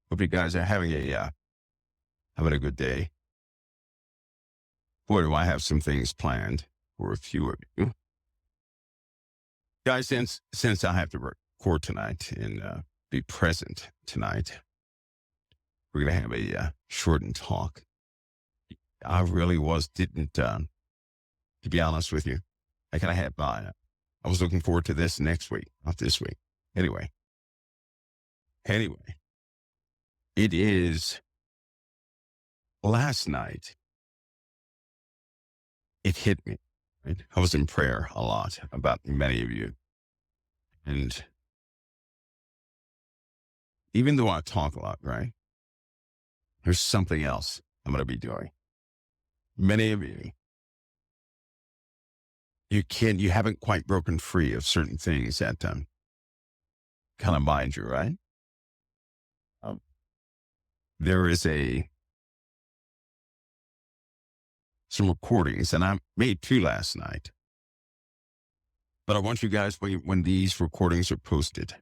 Hope you guys are having a good day. Boy, do I have some things planned for a few of you guys. Since I have to record tonight and be present tonight, we're gonna have a shortened talk. I really didn't. To be honest with you, I kind of had my. I was looking forward to this next week, not this week. Anyway, it is last night. It hit me. Right? I was in prayer a lot about many of you. And even though I talk a lot, right? There's something else I'm going to be doing. Many of you, you haven't quite broken free of certain things that kind of mind you, right? There is some recordings, and I made 2 last night. But I want you guys, when these recordings are posted,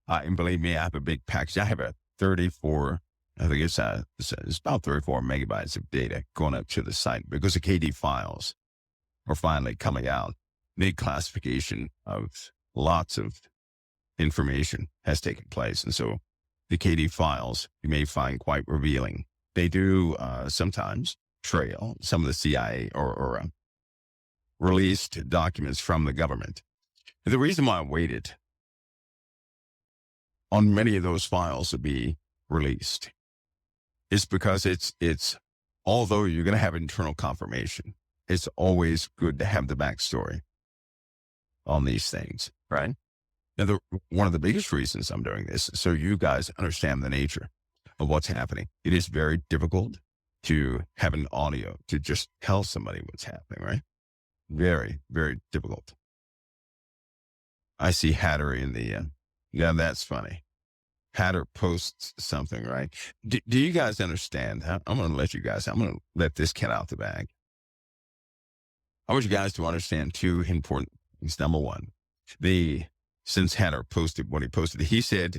and believe me, I have a big package. I have a 34, I think it's about 34 megabytes of data going up to the site because the KD files are finally coming out. Big classification of lots of information has taken place. And so the KD files you may find quite revealing. They do sometimes trail some of the CIA or released documents from the government. And the reason why I waited on many of those files to be released is because it's although you're going to have internal confirmation, it's always good to have the backstory on these things, right? Now, one of the biggest reasons I'm doing this is so you guys understand the nature of what's happening. It is very difficult to have an audio to just tell somebody what's happening, right? Very, very difficult. I see Hatter in the, yeah, that's funny. Hatter posts something, right? Do you guys understand? I'm going to let this cat out the bag. I want you guys to understand 2 important things. Number one, since Hatter posted what he posted, he says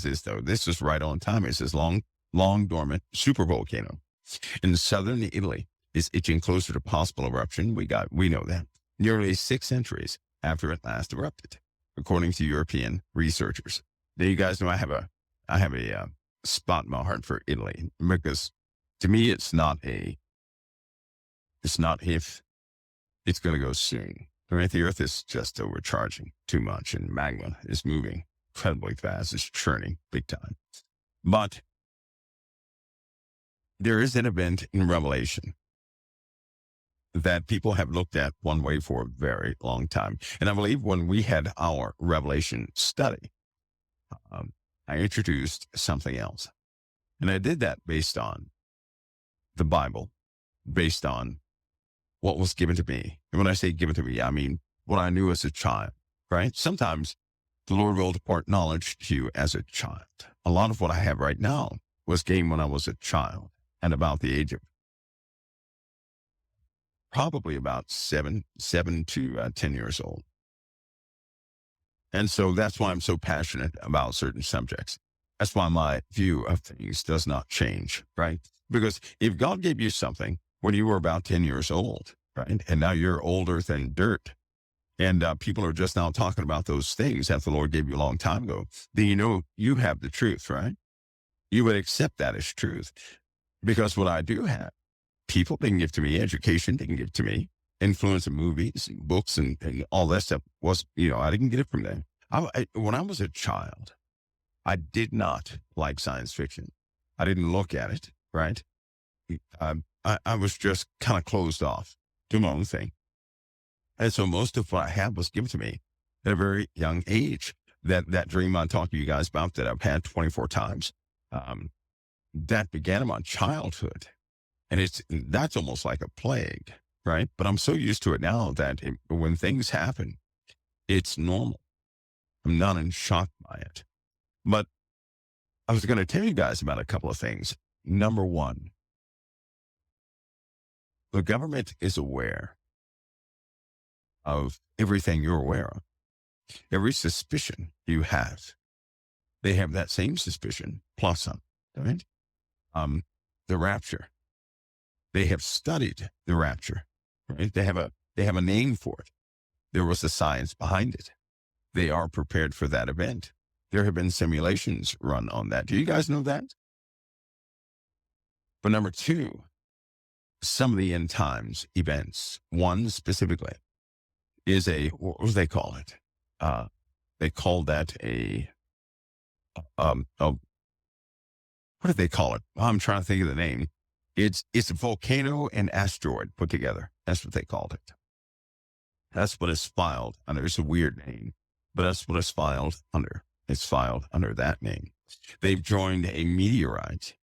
this though, this is right on time. It says long dormant supervolcano in southern Italy is itching closer to possible eruption. We know that nearly 6 centuries after it last erupted, according to European researchers. Now you guys know I have a spot in my heart for Italy because to me it's not if it's going to go soon. Right? The earth is just overcharging too much and magma is moving incredibly fast. It's churning big time. But there is an event in Revelation that people have looked at one way for a very long time. And I believe when we had our Revelation study, I introduced something else. And I did that based on the Bible, based on what was given to me. And when I say given to me, I mean what I knew as a child, right? Sometimes the Lord will impart knowledge to you as a child. A lot of what I have right now was gained when I was a child and about the age of probably about 7 to 10 years old. And so that's why I'm so passionate about certain subjects. That's why my view of things does not change, right? Because if God gave you something when you were about 10 years old, right? And now you're older than dirt. And people are just now talking about those things that the Lord gave you a long time ago. Then you know you have the truth, right? You would accept that as truth. Because what I do have, people, they can give to me education, they can give to me influence of movies and books and all that stuff was, I didn't get it from them. When I was a child, I did not like science fiction. I didn't look at it, right? I was just kind of closed off, doing my own thing. And so most of what I had was given to me at a very young age. That dream I talked to you guys about that I've had 24 times, that began in my childhood. And that's almost like a plague, right? But I'm so used to it now that when things happen, it's normal. I'm not in shock by it. But I was going to tell you guys about a couple of things. Number one, the government is aware of everything you're aware of. Every suspicion you have They have that same suspicion plus some, right? The rapture. They have studied the rapture, right? They have a name for it. There was a science behind it. They are prepared for that event. There have been simulations run on that. Do you guys know that? But number two, some of the end times events, one specifically is what do they call it? They call that what do they call it? I'm trying to think of the name. It's a volcano and asteroid put together. That's what they called it. That's what it's filed under. It's a weird name, but that's what it's filed under. It's filed under that name. They've joined a meteorite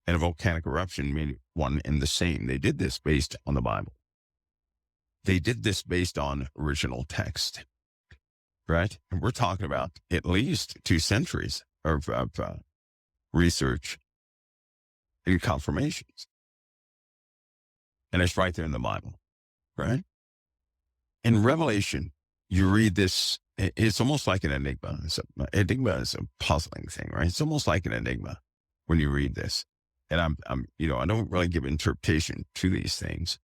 and a volcanic eruption, made one and the same. They did this based on the Bible. They did this based on original text, right? And we're talking about at least 2 centuries of research and confirmations. And it's right there in the Bible, right? In Revelation, you read this, it's almost like an enigma. Enigma is a puzzling thing, right? It's almost like an enigma when you read this. And I don't really give interpretation to these things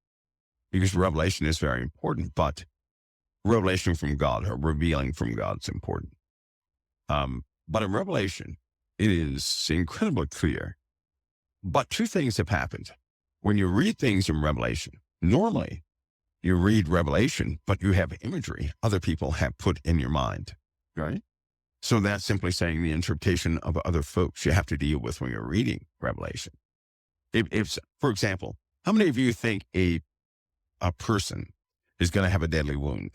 because revelation is very important, but revelation from God or revealing from God is important. But in Revelation, it is incredibly clear. But 2 things have happened. When you read things in Revelation, normally you read Revelation, but you have imagery other people have put in your mind, right? So that's simply saying the interpretation of other folks you have to deal with when you're reading Revelation. If for example, how many of you think a person is going to have a deadly wound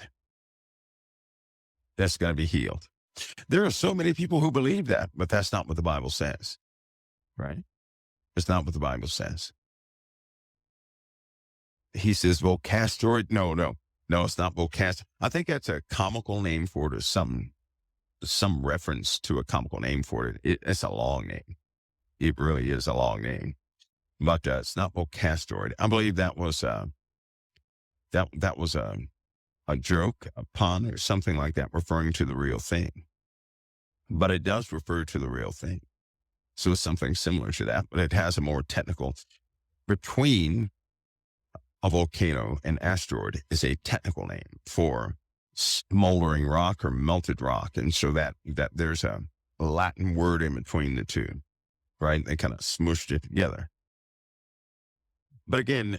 that's going to be healed? There are so many people who believe that, but that's not what the Bible says, right? It's not what the Bible says. He says VOCASTROID. No, it's not VOCAST. I think that's a comical name for it or some reference to a comical name for it. It's a long name. It really is a long name, but it's not VOCASTROID. I believe that was that was a joke, a pun, or something like that, referring to the real thing. But it does refer to the real thing. So it's something similar to that, but it has a more technical. Between a volcano and asteroid is a technical name for smoldering rock or melted rock. And so that there's a Latin word in between the two, right? They kind of smushed it together. But again,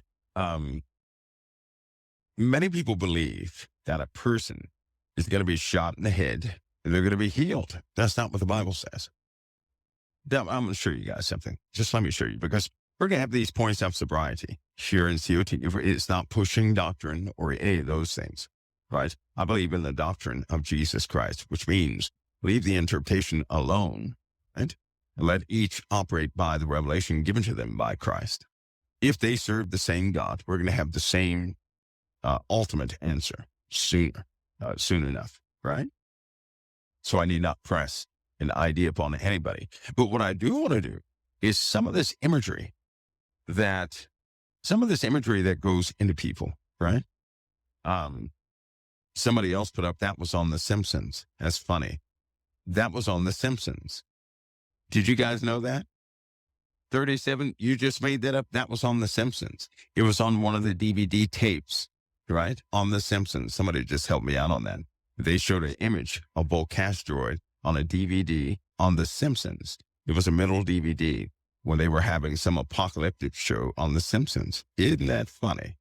many people believe that a person is going to be shot in the head and they're going to be healed. That's not what the Bible says. I'm going to show you guys something. Just let me show you, because we're going to have these points of sobriety here in COT. It's not pushing doctrine or any of those things, right? I believe in the doctrine of Jesus Christ, which means leave the interpretation alone, right? And let each operate by the revelation given to them by Christ. If they serve the same God, we're going to have the same ultimate answer soon enough, right? So I need not press an idea upon anybody. But what I do want to do is some of this imagery that goes into people, right? Somebody else put up, that was on The Simpsons. That's funny. That was on The Simpsons. Did you guys know that? 37, you just made that up. That was on The Simpsons. It was on one of the DVD tapes, right? On The Simpsons. Somebody just helped me out on that. They showed an image of VOCASTROID on a DVD on The Simpsons. It was a middle DVD when they were having some apocalyptic show on The Simpsons. Isn't that funny?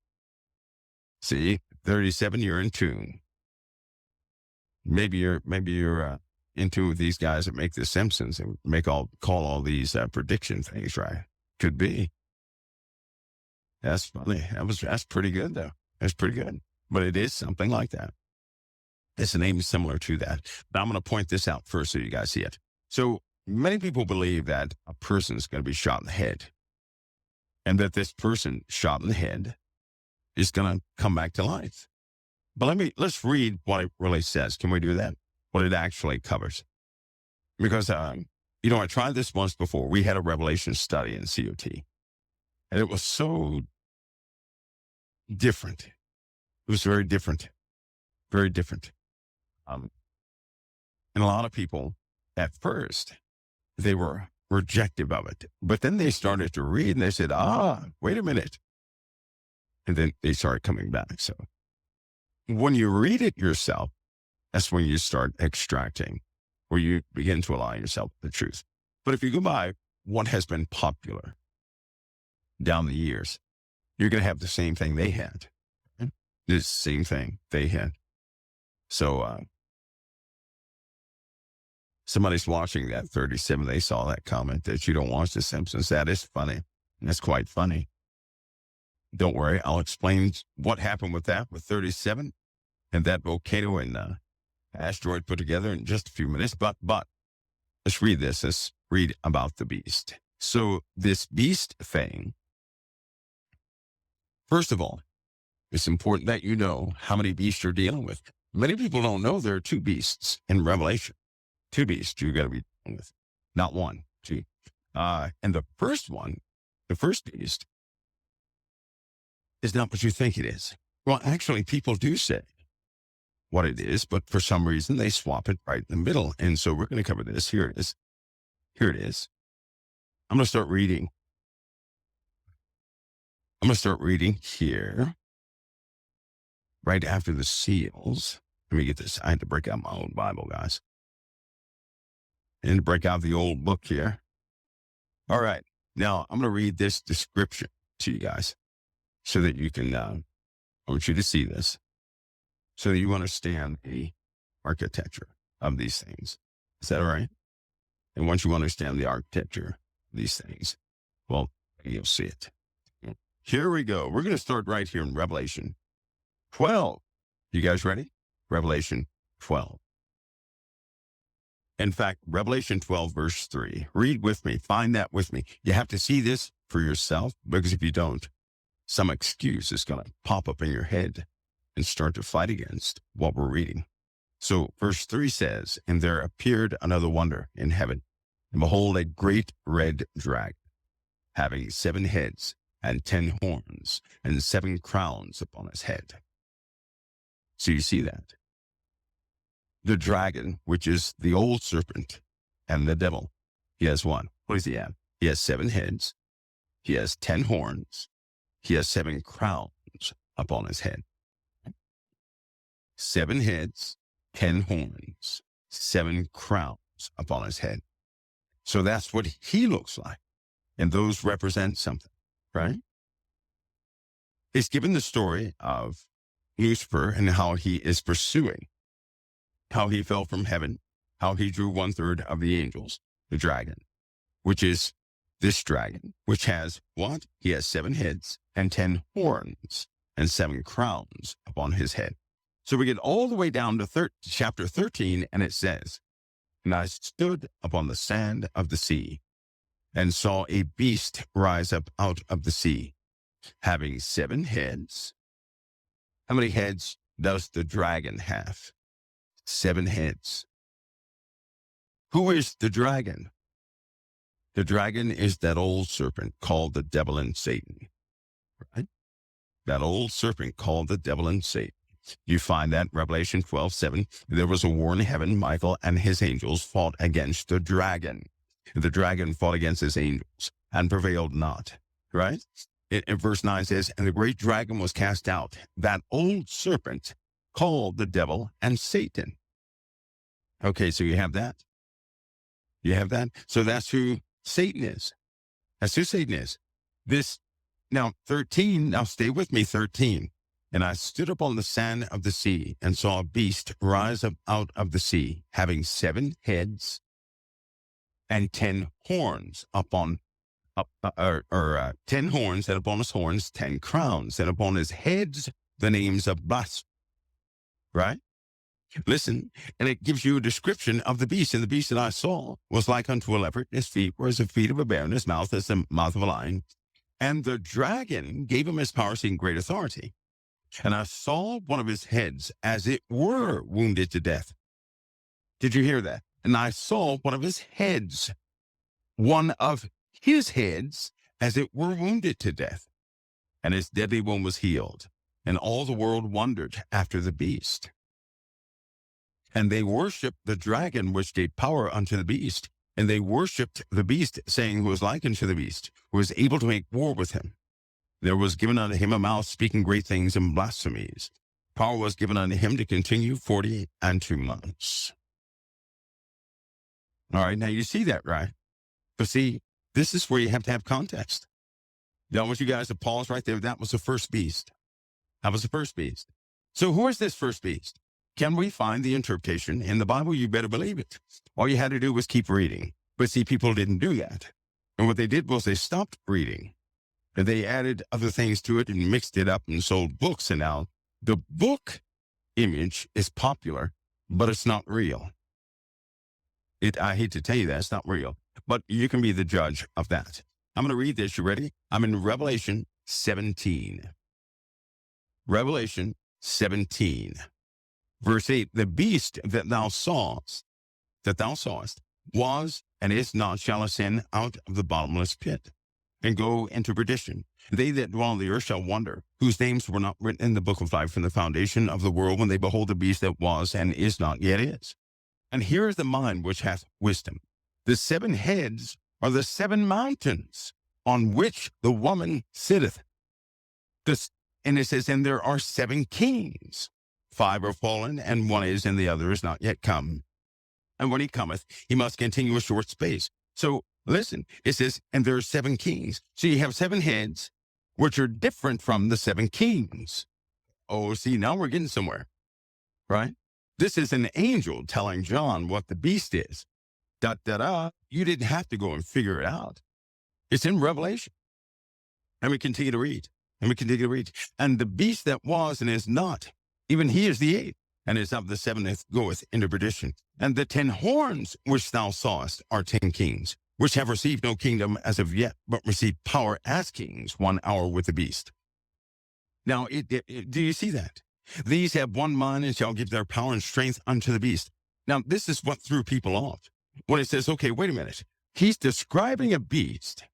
See, 37, you're in tune. Maybe you're in tune with these guys that make The Simpsons and call all these prediction things, right? Could be. That's funny. That's pretty good though. That's pretty good. But it is something like that. It's a name similar to that. But I'm going to point this out first so you guys see it. So many people believe that a person is going to be shot in the head, and that this person shot in the head is going to come back to life. But let's read what it really says. Can we do that? What it actually covers. Because, I tried this once before. We had a Revelation study in COT, and it was so different. It was very different, very different. And a lot of people at first they were rejective of it. But then they started to read and they said, wait a minute. And then they started coming back. So when you read it yourself, that's when you start extracting, where you begin to align yourself with the truth. But if you go by what has been popular down the years, you're going to have the same thing they had. The same thing they had. So somebody's watching that 37. They saw that comment that you don't watch The Simpsons. That is funny. That's quite funny. Don't worry. I'll explain what happened with that with 37 and that volcano and asteroid put together in just a few minutes. But let's read this. Let's read about the beast. So this beast thing, first of all, it's important that you know how many beasts you're dealing with. Many people don't know there are two beasts in Revelation. Two beasts you got to be dealing with, not one, two. And the first one, the first beast, is not what you think it is. Well, actually, people do say what it is, but for some reason they swap it right in the middle. And so we're going to cover this. Here it is. Here it is. I'm going to start reading. I'm going to start reading here. Right after the seals. Let me get this. I had to break out my old Bible, guys. And break out the old book here. All right. Now, I'm going to read this description to you guys so that you can, I want you to see this, so that you understand the architecture of these things. Is that all right? And once you understand the architecture of these things, well, you'll see it. Here we go. We're going to start right here in Revelation 12. You guys ready? Revelation 12. In fact, Revelation 12, verse 3. Read with me. Find that with me. You have to see this for yourself, because if you don't, some excuse is going to pop up in your head and start to fight against what we're reading. So verse 3 says, "And there appeared another wonder in heaven, and behold, a great red dragon, having 7 heads and 10 horns, and 7 crowns upon his head." So you see that. The dragon, which is the old serpent and the devil, he has what? What does he have? He has 7 heads. He has 10 horns. He has 7 crowns upon his head. 7 heads, 10 horns, 7 crowns upon his head. So that's what he looks like. And those represent something, right? It's given the story of Lucifer and how he is pursuing, how he fell from heaven, how he drew 1/3 of the angels, the dragon, which is this dragon, which has what? He has 7 heads and 10 horns and 7 crowns upon his head. So we get all the way down to chapter 13, and it says, "And I stood upon the sand of the sea and saw a beast rise up out of the sea, having 7 heads." How many heads does the dragon have? 7 heads. Who is the dragon? The dragon is that old serpent called the devil and Satan, right? That old serpent called the devil and Satan. You find that Revelation 12:7. There was a war in heaven. Michael and his angels fought against the dragon. The dragon fought against his angels and prevailed not, right? In verse 9 says, "And the great dragon was cast out, that old serpent called the devil and Satan." Okay, so you have that. You have that. So that's who Satan is. That's who Satan is. Now 13, now stay with me, 13. "And I stood upon the sand of the sea and saw a beast rise up out of the sea, having 7 heads and 10 horns upon 10 horns, and upon his horns 10 crowns, and upon his heads the names of blasphemy." Right? Listen, and it gives you a description of the beast. "And the beast that I saw was like unto a leopard, his feet were as the feet of a bear, and his mouth as the mouth of a lion. And the dragon gave him his power, seeing great authority. And I saw one of his heads as it were wounded to death." Did you hear that? "And I saw one of his heads as it were wounded to death. And his deadly wound was healed. And all the world wondered after the beast. And they worshiped the dragon, which gave power unto the beast. And they worshipped the beast, saying, who was likened to the beast, who was able to make war with him. There was given unto him a mouth speaking great things and blasphemies. Power was given unto him to continue 42 months. All right, now you see that, right? But see, this is where you have to have context. I want you guys to pause right there. That was the first beast. That was the first beast. So who is this first beast? Can we find the interpretation in the Bible? You better believe it. All you had to do was keep reading. But see, people didn't do that. And what they did was they stopped reading. And they added other things to it and mixed it up and sold books. And now the book image is popular, but it's not real. I hate to tell you that, it's not real. But you can be the judge of that. I'm going to read this. You ready? I'm in Revelation 17. Revelation 17. Verse 8, the beast that thou sawest, was and is not, shall ascend out of the bottomless pit and go into perdition. They that dwell on the earth shall wonder, whose names were not written in the book of life from the foundation of the world, when they behold the beast that was and is not, yet is. And here is the mind which hath wisdom. The 7 heads are the 7 mountains on which the woman sitteth. And it says, and there are 7 kings. 5 are fallen, and 1 is, and the other is not yet come. And when he cometh, he must continue a short space. So listen, it says, and there are 7 kings. So you have 7 heads, which are different from the 7 kings. Oh, see, now we're getting somewhere, right? This is an angel telling John what the beast is. You didn't have to go and figure it out. It's in Revelation. And we continue to read. And the beast that was and is not, even he is the 8th, and is of the 7th goeth into perdition. And the 10 horns which thou sawest are 10 kings, which have received no kingdom as of yet, but receive power as kings 1 hour with the beast. Now, do you see that? These have one mind and shall give their power and strength unto the beast. Now, this is what threw people off. When it says, okay, wait a minute. He's describing a beast,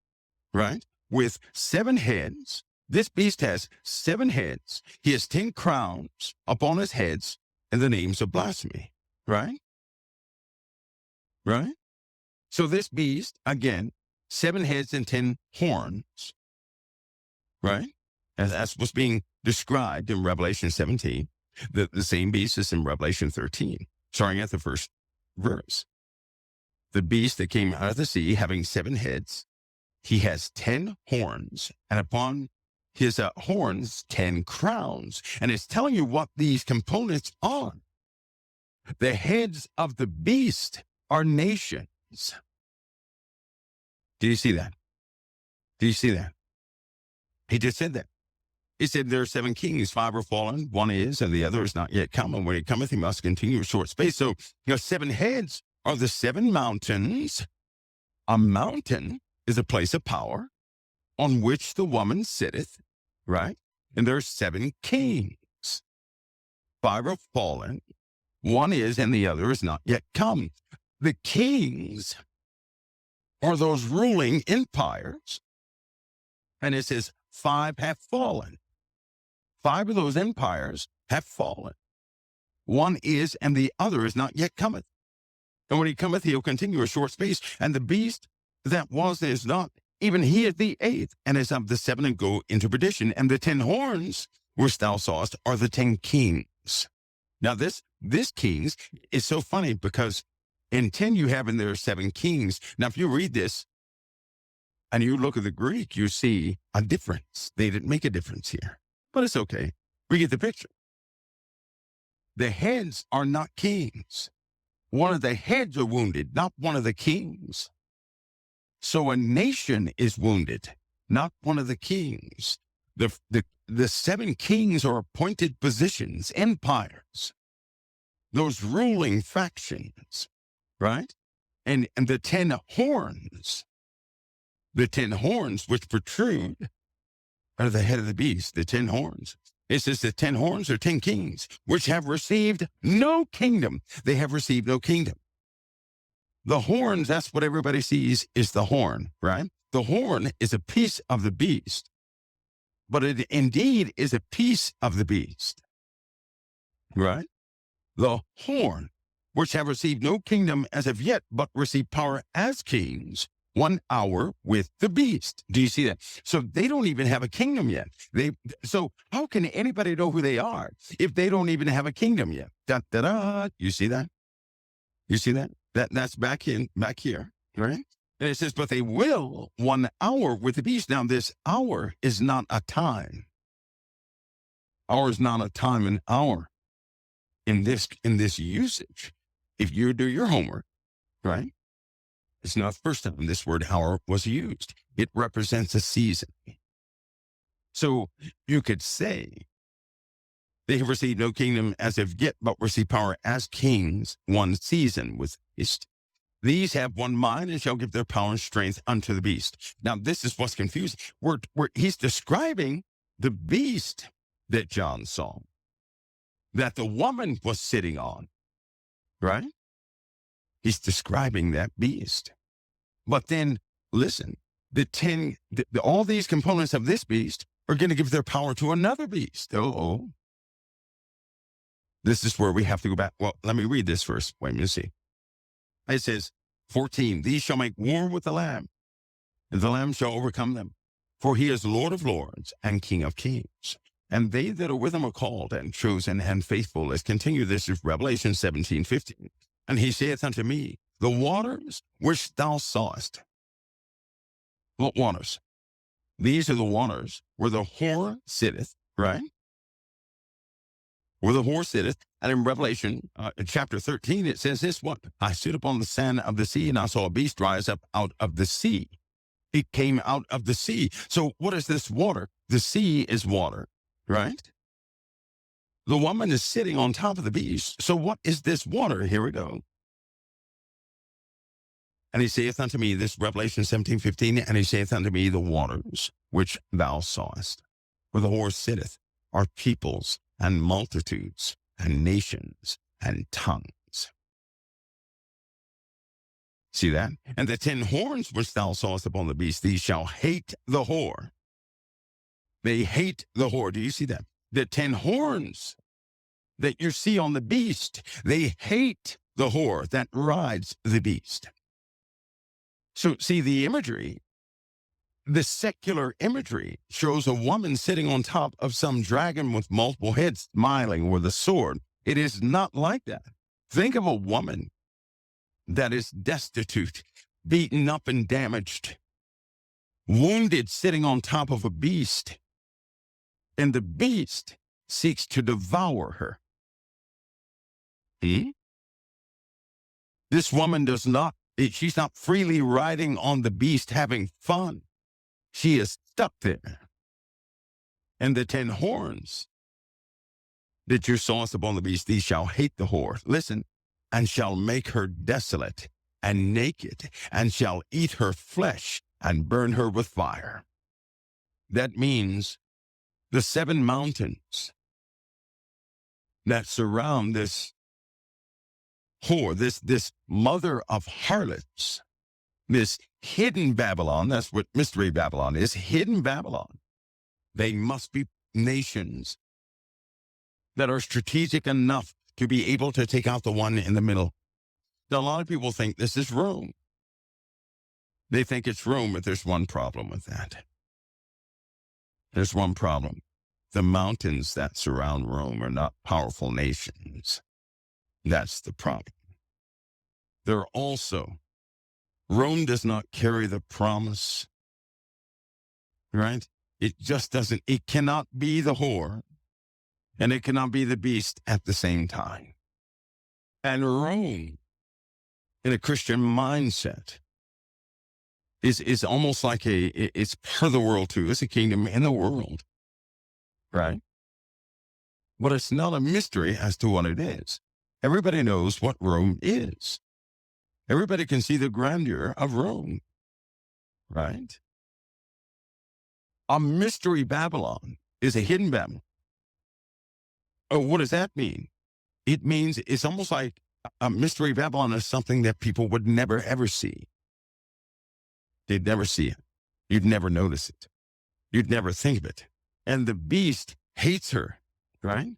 right, with 7 heads. This beast has 7 heads. He has 10 crowns upon his heads and the names of blasphemy, right? Right? So this beast, again, 7 heads and 10 horns, right? And that's what's being described in Revelation 17. The same beast is in Revelation 13, starting at the first verse. The beast that came out of the sea, having 7 heads, he has 10 horns, and upon his horns, 10 crowns. And it's telling you what these components are. The heads of the beast are nations. Do you see that? Do you see that? He just said that. He said there are 7 kings, 5 are fallen, 1 is, and the other is not yet come. And when he cometh, he must continue a short space. So, 7 heads are the 7 mountains. A mountain is a place of power on which the woman sitteth, right? And there are 7 kings. 5 are fallen, 1 is, and the other is not yet come. The kings are those ruling empires. And it says 5 have fallen. 5 of those empires have fallen. 1 is, and the other is not yet cometh. And when he cometh, he'll continue a short space. And the beast that was and is not, even he is the 8th, and is of the 7 and go into perdition. And the 10 horns which thou sawest are the 10 kings. Now this kings is so funny, because in 10 you have in there 7 kings. Now if you read this and you look at the Greek, you see a difference. They didn't make a difference here, but it's okay. We get the picture. The heads are not kings. One of the heads are wounded, not one of the kings. So a nation is wounded, not one of the kings. The 7 kings are appointed positions, empires, those ruling factions, right? And the 10 horns which protrude are the head of the beast, the 10 horns. It says the 10 horns are 10 kings, which have received no kingdom. They have received no kingdom. The horns, that's what everybody sees, is the horn, right? The horn is a piece of the beast, but it indeed is a piece of the beast, right? The horn which have received no kingdom as of yet, but receive power as kings 1 hour with the beast. Do you see that? So they don't even have a kingdom yet. So how can anybody know who they are if they don't even have a kingdom yet? Da, da, da. You see that? You see that? That's back here, right? And it says, but they will 1 hour with the beast. Now, this hour is not a time. Hour is not a time, an hour in this usage. If you do your homework, right? It's not the first time this word hour was used. It represents a season. So you could say they have received no kingdom as of yet, but receive power as kings 1 season with the beast. These have one mind and shall give their power and strength unto the beast. Now, this is what's confusing. He's describing the beast that John saw, that the woman was sitting on, right? He's describing that beast. But then, listen, all these components of this beast are going to give their power to another beast. Oh. This is where we have to go back. Well, let me read this first. Wait a minute, see. It says, 14, these shall make war with the Lamb, and the Lamb shall overcome them. For he is Lord of lords and King of kings. And they that are with him are called and chosen and faithful. Let's continue. This is Revelation 17:15. And he saith unto me, the waters which thou sawest. What waters? These are the waters where the whore sitteth, right? Where the whore sitteth. And in Revelation chapter 13, it says this, what? I stood upon the sand of the sea, and I saw a beast rise up out of the sea. It came out of the sea. So what is this water? The sea is water, right? The woman is sitting on top of the beast. So what is this water? Here we go. And he saith unto me, this Revelation 17:15, and he saith unto me, the waters which thou sawest, where the whore sitteth, are peoples and multitudes and nations and tongues. See that? And the 10 horns which thou sawest upon the beast, these shall hate the whore. They hate the whore. Do you see that? The 10 horns that you see on the beast, they hate the whore that rides the beast. So see, the imagery, the secular imagery shows a woman sitting on top of some dragon with multiple heads, smiling with a sword. It is not like that. Think of a woman that is destitute, beaten up and damaged, wounded, sitting on top of a beast, and the beast seeks to devour her. This woman she's not freely riding on the beast having fun. She is stuck there. And the 10 horns that you sawest upon the beast, these shall hate the whore. Listen, and shall make her desolate and naked, and shall eat her flesh and burn her with fire. That means the 7 mountains that surround this whore, this mother of harlots, this hidden Babylon. That's what Mystery Babylon is, hidden Babylon. They must be nations that are strategic enough to be able to take out the one in the middle. Now, a lot of people think this is Rome. They think it's Rome, but there's one problem with that. There's one problem. The mountains that surround Rome are not powerful nations. That's the problem. They're also, Rome does not carry the promise, right? It just doesn't. It cannot be the whore, and it cannot be the beast at the same time. And Rome, in a Christian mindset, is almost like it's part of the world too. It's a kingdom in the world, right? But it's not a mystery as to what it is. Everybody knows what Rome is. Everybody can see the grandeur of Rome, right? A mystery Babylon is a hidden Babylon. Oh, what does that mean? It means it's almost like a mystery Babylon is something that people would never, ever see. They'd never see it. You'd never notice it. You'd never think of it. And the beast hates her, right?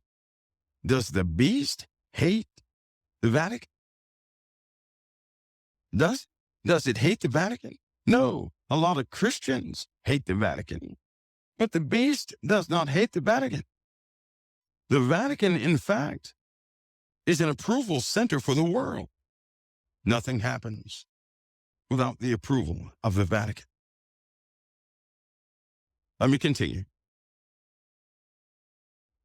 Does the beast hate the Vatican? Does, does it hate the Vatican? No, a lot of Christians hate the Vatican. But the beast does not hate the Vatican. The Vatican, in fact, is an approval center for the world. Nothing happens without the approval of the Vatican. Let me continue.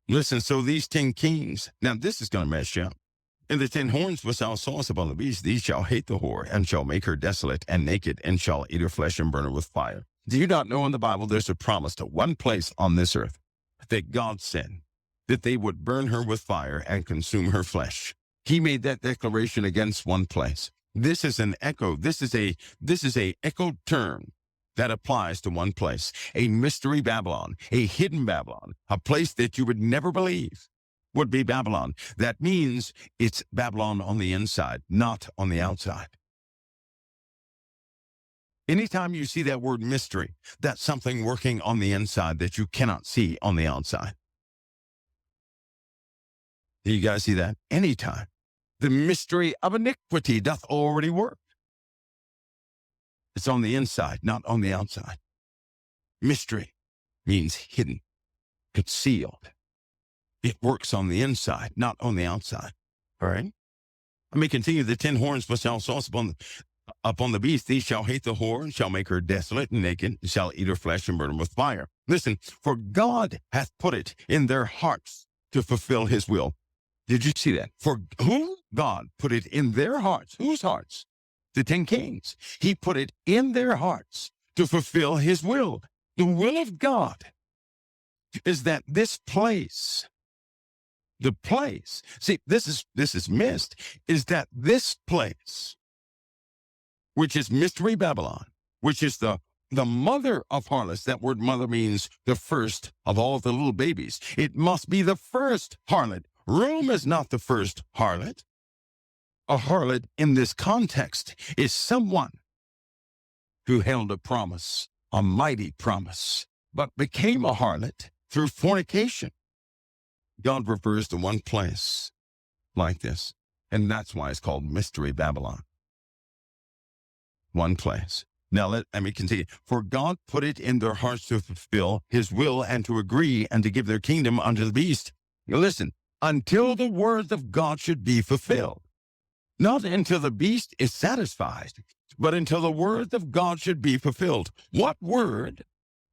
Listen, so these 10 kings, now this is going to mess you up. And the 10 horns which thou sawest upon the beast, these shall hate the whore, and shall make her desolate and naked, and shall eat her flesh and burn her with fire. Do you not know in the Bible there's a promise to one place on this earth that God said that they would burn her with fire and consume her flesh? He made that declaration against one place. This is an echo. This is a echo term that applies to one place, a mystery Babylon, a hidden Babylon, a place that you would never believe would be Babylon. That means it's Babylon on the inside, not on the outside. Anytime you see that word mystery, that's something working on the inside that you cannot see on the outside. Do you guys see that? Anytime. The mystery of iniquity doth already work. It's on the inside, not on the outside. Mystery means hidden, concealed. It works on the inside, not on the outside. All right? Let me continue. The 10 horns which thou sawest upon the beast, these shall hate the whore, and shall make her desolate and naked, and shall eat her flesh and burn her with fire. Listen, for God hath put it in their hearts to fulfill his will. Did you see that? For whom? God put it in their hearts. Whose hearts? The 10 kings. He put it in their hearts to fulfill his will. The will of God is that this place, the place, see, this is missed, is that this place, which is Mystery Babylon, which is the mother of harlots. That word mother means the first of all the little babies. It must be the first harlot. Rome is not the first harlot. A harlot in this context is someone who held a promise, a mighty promise, but became a harlot through fornication. God refers to one place like this, and that's why it's called Mystery Babylon. One place. Now let me continue. For God put it in their hearts to fulfill his will and to agree and to give their kingdom unto the beast. Now listen, until the word of God should be fulfilled. Not until the beast is satisfied, but until the word of God should be fulfilled. What word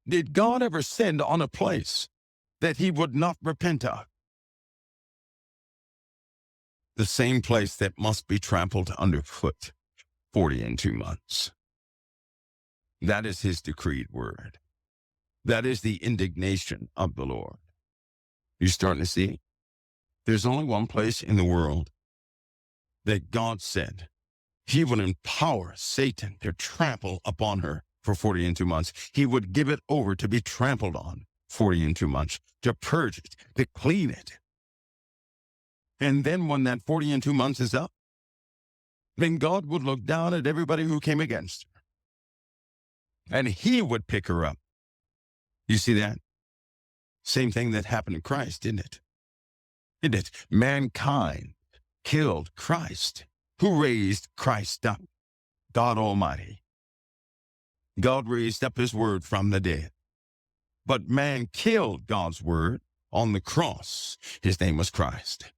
did God ever send on a place that he would not repent of? The same place that must be trampled underfoot 40 and 2 months. That is his decreed word. That is the indignation of the Lord. You're starting to see? There's only one place in the world that God said he would empower Satan to trample upon her for 40 and 2 months. He would give it over to be trampled on 40 and 2 months, to purge it, to clean it. And then when that 40 and 2 months is up, then God would look down at everybody who came against her. And he would pick her up. You see that? Same thing that happened to Christ, didn't it? Didn't it? Mankind killed Christ. Who raised Christ up? God Almighty. God raised up his word from the dead. But man killed God's word on the cross. His name was Christ.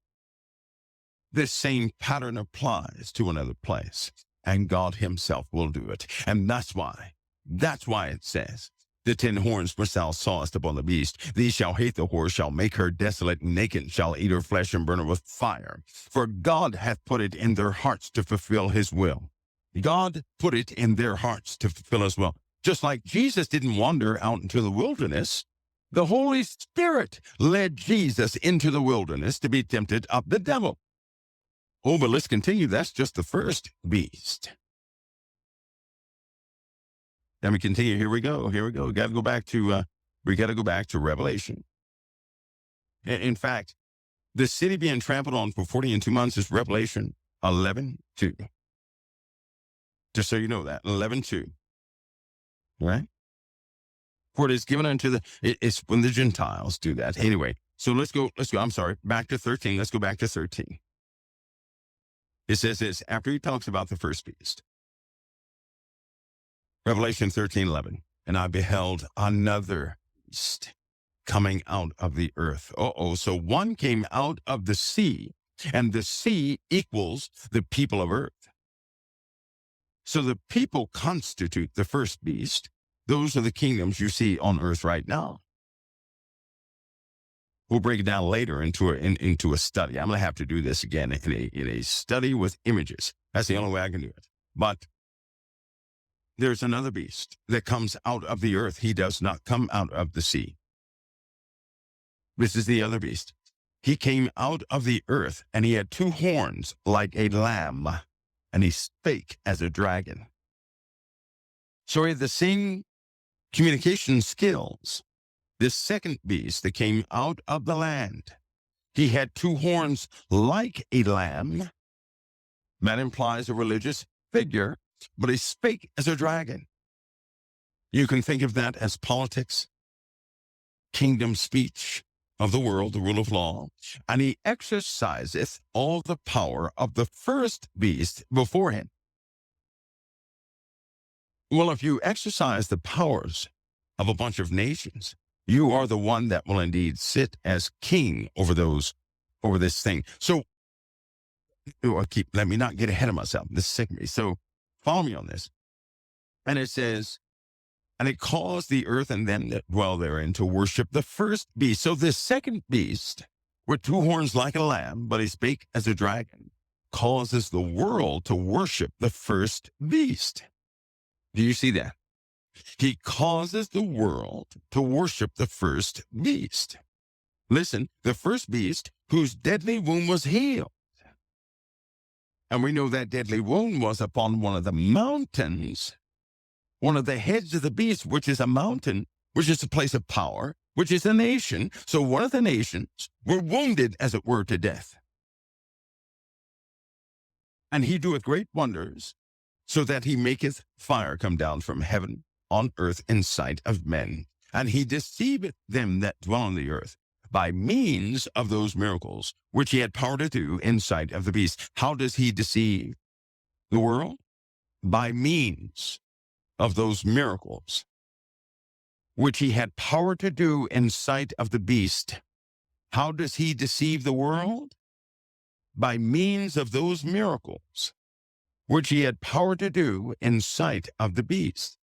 This same pattern applies to another place, and God himself will do it. And that's why it says, the 10 horns which thou sawest upon the beast, these shall hate the whore, shall make her desolate and naked, shall eat her flesh and burn her with fire. For God hath put it in their hearts to fulfill his will. God put it in their hearts to fulfill his will. Just like Jesus didn't wander out into the wilderness, the Holy Spirit led Jesus into the wilderness to be tempted of the devil. Oh, but let's continue. That's just the first beast. Let me continue. Here we go. We got to go back to Revelation. In fact, the city being trampled on for 40 and 2 months is Revelation 11:2. Just so you know that, 11:2. Right? For it is given unto it's when the Gentiles do that. Anyway, so let's go. I'm sorry. Back to 13. Let's go back to 13. It says this, after he talks about the first beast. Revelation 13:11. And I beheld another beast coming out of the earth. So one came out of the sea, and the sea equals the people of earth. So the people constitute the first beast. Those are the kingdoms you see on earth right now. We'll break it down later into a study. I'm going to have to do this again in a study with images. That's the only way I can do it. But there's another beast that comes out of the earth. He does not come out of the sea. This is the other beast. He came out of the earth, and he had two horns like a lamb, and he spake as a dragon. So he had the same communication skills. This second beast that came out of the land, he had two horns like a lamb. That implies a religious figure, but he spake as a dragon. You can think of that as politics, kingdom speech of the world, the rule of law, and he exerciseth all the power of the first beast before him. Well, if you exercise the powers of a bunch of nations, you are the one that will indeed sit as king over this thing. So let me not get ahead of myself. This is sick of me. So follow me on this. And it says, and it caused the earth and them that dwell therein to worship the first beast. So this second beast, with two horns like a lamb, but he spake as a dragon, causes the world to worship the first beast. Do you see that? He causes the world to worship the first beast. Listen, the first beast whose deadly wound was healed. And we know that deadly wound was upon one of the mountains, one of the heads of the beast, which is a mountain, which is a place of power, which is a nation. So one of the nations were wounded, as it were, to death. And he doeth great wonders, so that he maketh fire come down from heaven on earth in sight of men. And he deceiveth them that dwell on the earth by means of those miracles, which he had power to do in sight of the beast. How does he deceive the world? By means of those miracles, which he had power to do in sight of the beast. How does he deceive the world? By means of those miracles, which he had power to do in sight of the beast.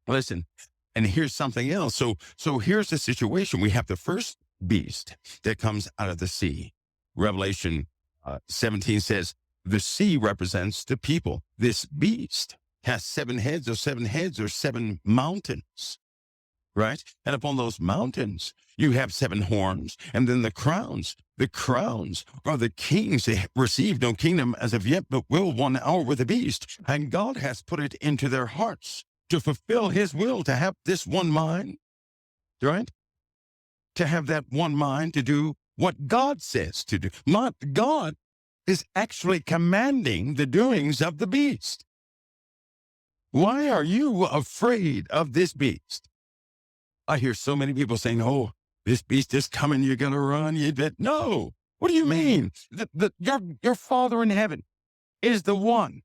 Listen, and here's something else. So here's the situation. We have the first beast that comes out of the sea. Revelation 17 says, the sea represents the people. This beast has seven heads or seven mountains, right? And upon those mountains, you have seven horns, and then the crowns. The crowns are the kings. They receive no kingdom as of yet, but will 1 hour with the beast. And God has put it into their hearts to fulfill his will, to have this one mind, right? To have that one mind to do what God says to do. Not God is actually commanding the doings of the beast. Why are you afraid of this beast? I hear so many people saying, oh, this beast is coming, you're going to run. No. What do you mean? Your Father in heaven is the one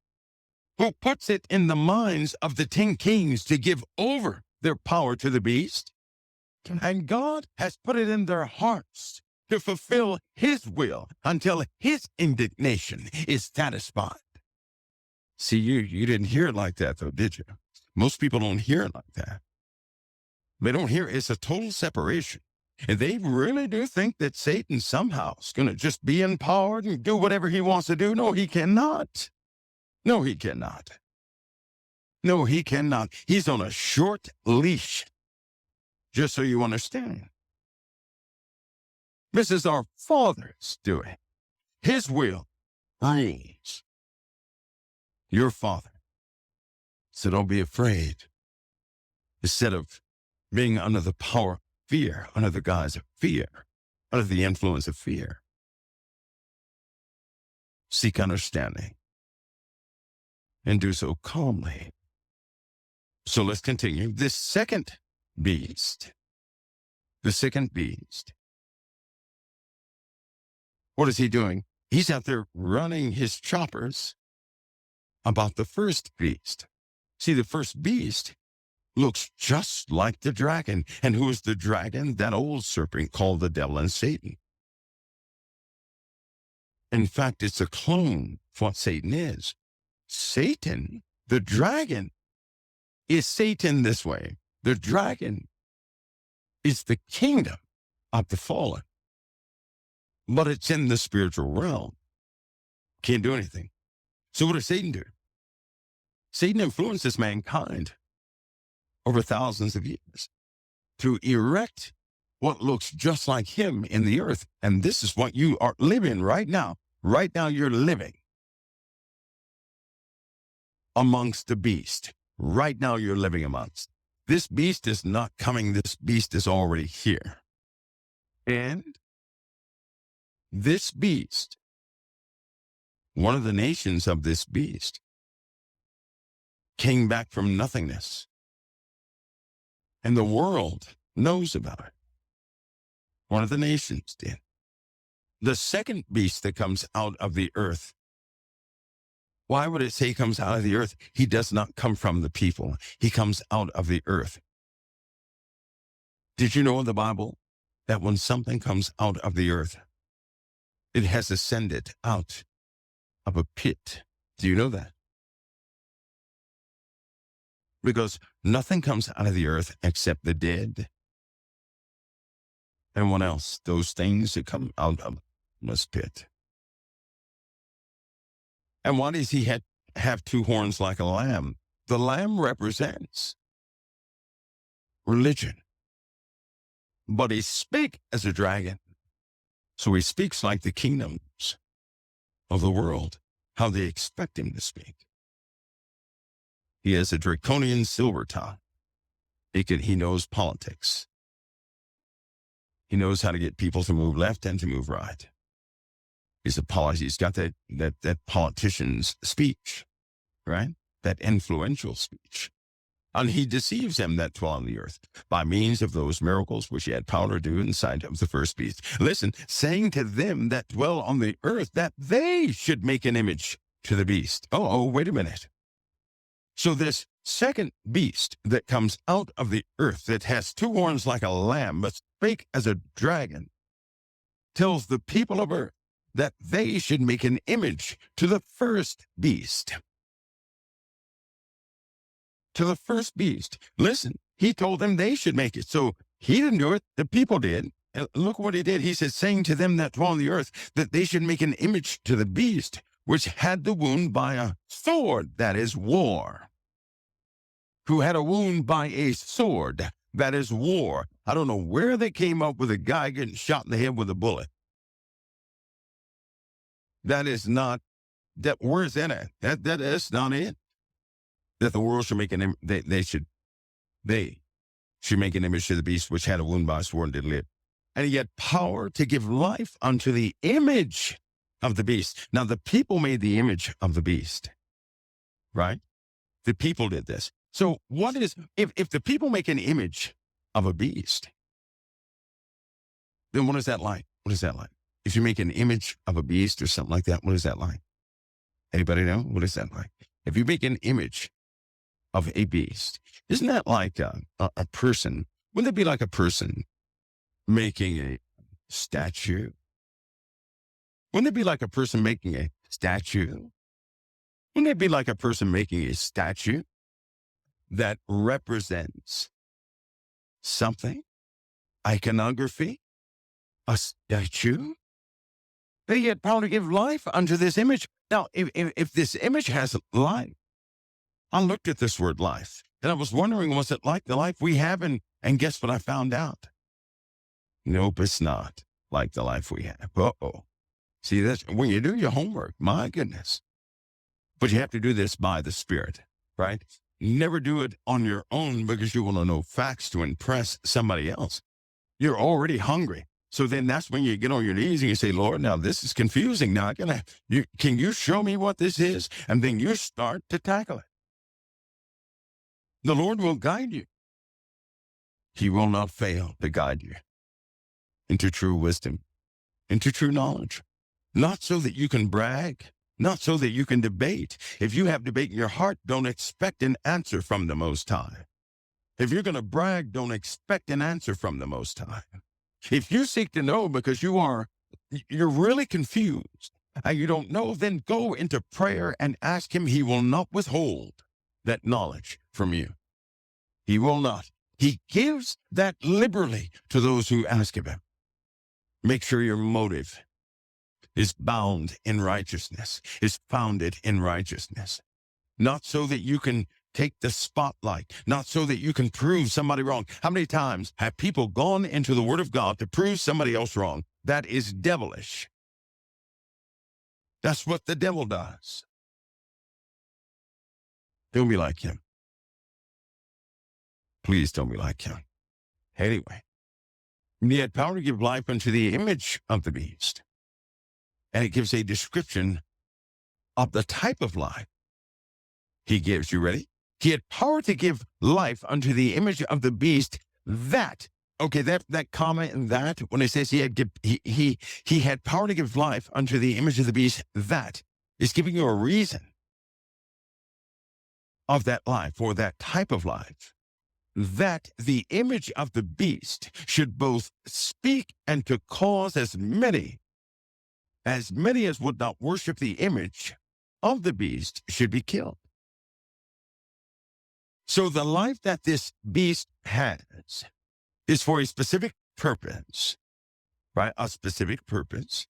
who puts it in the minds of the 10 kings to give over their power to the beast. And God has put it in their hearts to fulfill his will until his indignation is satisfied. See, you didn't hear it like that, though, did you? Most people don't hear it like that. They don't hear it's a total separation. And they really do think that Satan somehow is going to just be empowered and do whatever he wants to do. No, he cannot. No, he cannot. No, he cannot. He's on a short leash, just so you understand. This is our Father's doing. His will rules. Your Father. So don't be afraid. Instead of being under the power of fear, under the guise of fear, under the influence of fear, seek understanding and do so calmly. So let's continue. The second beast, what is he doing? He's out there running his choppers about the first beast. See, the first beast looks just like the dragon. And who is the dragon? That old serpent called the devil and Satan. In fact, it's a clone of what Satan is. Satan, the dragon, is Satan this way. The dragon is the kingdom of the fallen, but it's in the spiritual realm. Can't do anything. So what does Satan do? Satan influences mankind over thousands of years to erect what looks just like him in the earth. And this is what you are living right now. Right now you're living amongst the beast. Right now you're living amongst. This beast is not coming. This beast is already here. And this beast, one of the nations of this beast, came back from nothingness. And the world knows about it. One of the nations did. The second beast that comes out of the earth, why would it say he comes out of the earth? He does not come from the people. He comes out of the earth. Did you know in the Bible that when something comes out of the earth, it has ascended out of a pit? Do you know that? Because nothing comes out of the earth except the dead. And what else? Those things that come out of this pit. And why does he have two horns like a lamb? The lamb represents religion. But he spake as a dragon. So he speaks like the kingdoms of the world, how they expect him to speak. He has a draconian silver tongue. He knows politics. He knows how to get people to move left and to move right. He's got that politician's speech, right? That influential speech. And he deceives them that dwell on the earth by means of those miracles which he had power to do in sight of the first beast. Listen, saying to them that dwell on the earth that they should make an image to the beast. Oh, wait a minute. So this second beast that comes out of the earth that has two horns like a lamb but spake as a dragon tells the people of earth that they should make an image to the first beast. To the first beast. Listen, he told them they should make it. So he didn't do it. The people did. And look what he did. He said, saying to them that dwell on the earth that they should make an image to the beast, which had the wound by a sword, that is war. Who had a wound by a sword, that is war. I don't know where they came up with a guy getting shot in the head with a bullet. That is not, where's that at? That is not it. That the world should make an they should make an image to the beast which had a wound by a sword and did live. And he had power to give life unto the image of the beast. Now the people made the image of the beast, right? The people did this. So what is, if the people make an image of a beast, then what is that like? What is that like? If you make an image of a beast or something like that, what is that like? Anybody know? What is that like? If you make an image of a beast, isn't that like a person? Wouldn't it be like a person making a statue? Wouldn't it be like a person making a statue? Wouldn't it be like a person making a statue that represents something? Iconography? A statue? They had power to give life unto this image. Now, if this image has life, I looked at this word life, and I was wondering, was it like the life we have? And guess what I found out? Nope, it's not like the life we have. Uh-oh. See, that's when you do your homework, my goodness. But you have to do this by the Spirit, right? Never do it on your own because you want to know facts to impress somebody else. You're already hungry. So then that's when you get on your knees and you say, Lord, now this is confusing. Now can you show me what this is? And then you start to tackle it. The Lord will guide you. He will not fail to guide you into true wisdom, into true knowledge. Not so that you can brag, not so that you can debate. If you have debate in your heart, don't expect an answer from the Most High. If you're going to brag, don't expect an answer from the Most High. If you seek to know because you're really confused and you don't know, then go into prayer and ask him. He will not withhold that knowledge from you. He will not. He gives that liberally to those who ask of him. Make sure your motive is bound in righteousness, is founded in righteousness. Not so that you can take the spotlight, not so that you can prove somebody wrong. How many times have people gone into the Word of God to prove somebody else wrong? That is devilish. That's what the devil does. Don't be like him. Please don't be like him. Anyway, he had power to give life unto the image of the beast. And it gives a description of the type of life he gives. You ready? He had power to give life unto the image of the beast that, okay, that comma in that, when it says he had power to give life unto the image of the beast, that is giving you a reason of that life or that type of life, that the image of the beast should both speak and to cause as many as would not worship the image of the beast should be killed. So the life that this beast has is for a specific purpose, right? A specific purpose.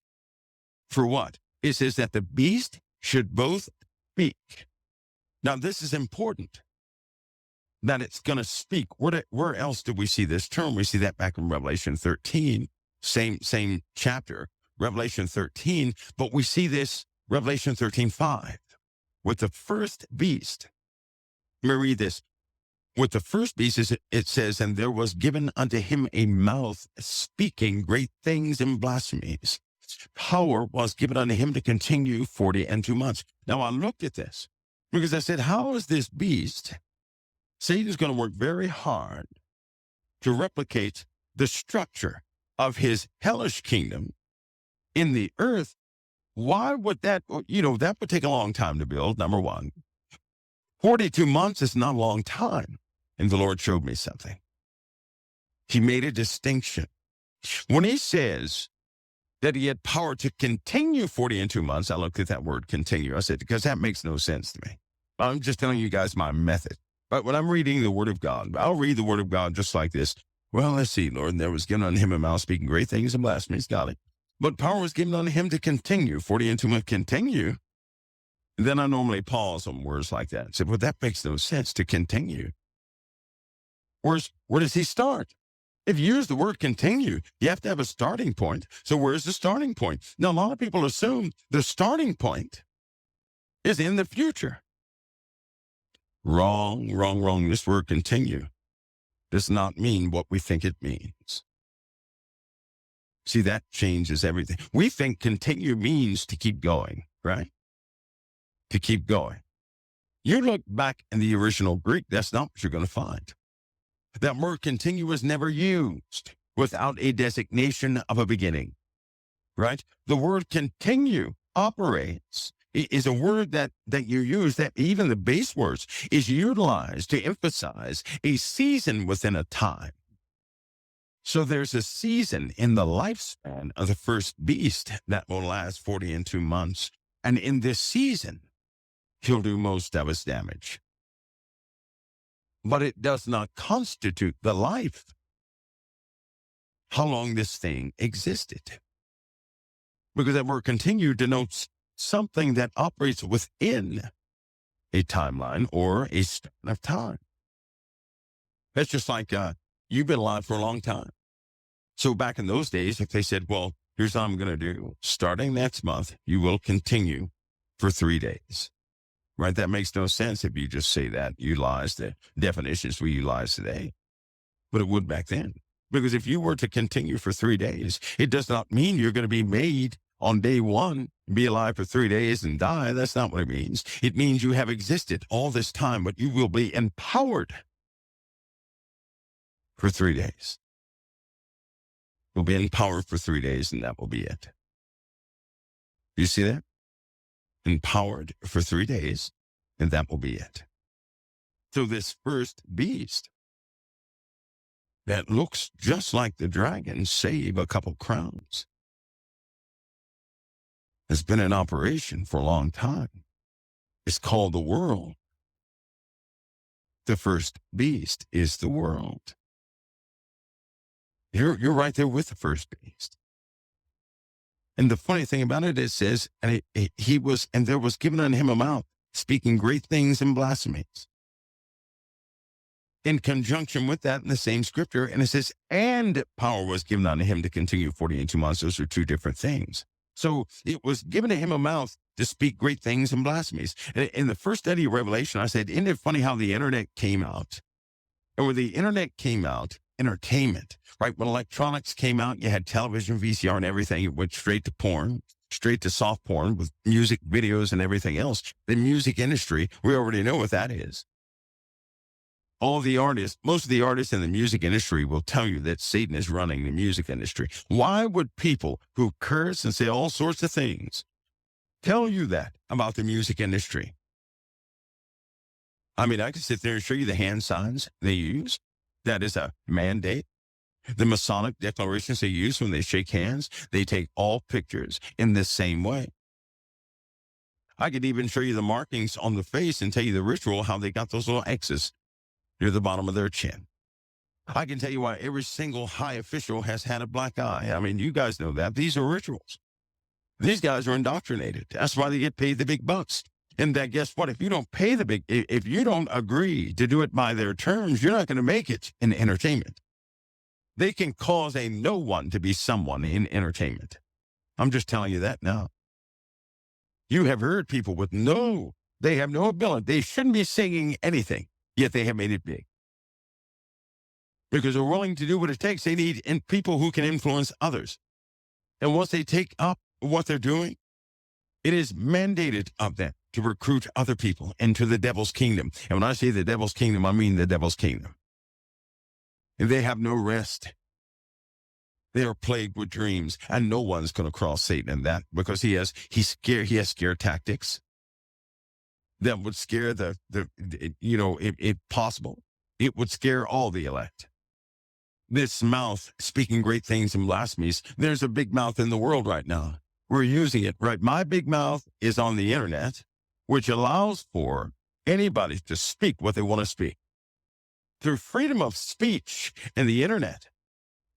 For what? It says that the beast should both speak. Now, this is important, that it's going to speak. Where else do we see this term? We see that back in Revelation 13, same chapter, Revelation 13, but we see this Revelation 13:5 with the first beast. Let me read this. With the first beast, it says, and there was given unto him a mouth speaking great things and blasphemies. Power was given unto him to continue 42 months. Now I looked at this because I said, how is this beast? Satan's going to work very hard to replicate the structure of his hellish kingdom in the earth. Why would that, that would take a long time to build, number one. 42 months is not a long time. And the Lord showed me something. He made a distinction. When he says that he had power to continue 42 months, I looked at that word continue. I said, because that makes no sense to me. I'm just telling you guys my method. But when I'm reading the Word of God, I'll read the Word of God just like this. Well, let's see, Lord, and there was given unto him a mouth speaking great things and blasphemies. Got it. But power was given unto him to continue 42 months. Continue. And then I normally pause on words like that and say, well, that makes no sense, to continue. Where does he start? If you use the word continue, you have to have a starting point. So where's the starting point? Now, a lot of people assume the starting point is in the future. Wrong, wrong, wrong. This word continue does not mean what we think it means. See, that changes everything. We think continue means to keep going, right? To keep going. You look back in the original Greek, that's not what you're going to find. That word continue was never used without a designation of a beginning, right? The word continue operates, is a word that you use, that even the base words is utilized to emphasize a season within a time. So there's a season in the lifespan of the first beast that will last 42 months. And in this season, he'll do most of his damage. But it does not constitute the life, how long this thing existed. Because that word continue denotes something that operates within a timeline or a span of time. That's just like you've been alive for a long time. So back in those days, if they said, well, here's what I'm going to do. Starting next month, you will continue for 3 days. Right? That makes no sense if you just say that. Utilize the definitions we utilize today. But it would back then. Because if you were to continue for 3 days, it does not mean you're going to be made on day one, be alive for 3 days and die. That's not what it means. It means you have existed all this time, but you will be empowered for 3 days. You'll be empowered for 3 days, and that will be it. You see that? empowered for 3 days, and that will be it. So this first beast that looks just like the dragon, save a couple crowns, has been in operation for a long time. It's called the world. The first beast is the world. You're right there with the first beast. And the funny thing about it, it says, and there was given unto him a mouth, speaking great things and blasphemies. In conjunction with that in the same scripture, and it says, and power was given unto him to continue 40 and 2 months. Those are two different things. So it was given to him a mouth to speak great things and blasphemies. In the first study of Revelation, I said, isn't it funny how the internet came out? And when the internet came out, entertainment, right? When electronics came out, you had television, VCR, and everything. It went straight to porn, straight to soft porn with music videos and everything else. The music industry, we already know what that is. Most of the artists in the music industry will tell you that Satan is running the music industry. Why would people who curse and say all sorts of things tell you that about the music industry? I mean, I can sit there and show you the hand signs they use. That is a mandate. The Masonic declarations they use when they shake hands, they take all pictures in the same way. I could even show you the markings on the face and tell you the ritual, how they got those little X's near the bottom of their chin. I can tell you why every single high official has had a black eye. I mean, you guys know that. These are rituals. These guys are indoctrinated. That's why they get paid the big bucks. And that, guess what? If you don't agree to do it by their terms, you're not going to make it in entertainment. They can cause a no one to be someone in entertainment. I'm just telling you that now. You have heard people they have no ability. They shouldn't be singing anything, yet they have made it big. Because they're willing to do what it takes. They need people who can influence others. And once they take up what they're doing, it is mandated of them to recruit other people into the devil's kingdom. And when I say the devil's kingdom, I mean the devil's kingdom. And they have no rest. They are plagued with dreams, and no one's going to cross Satan in that, because he has scare tactics that would scare if possible, it would scare all the elect. This mouth speaking great things and blasphemies, there's a big mouth in the world right now. We're using it, right? My big mouth is on the internet, which allows for anybody to speak what they want to speak. Through freedom of speech and the internet,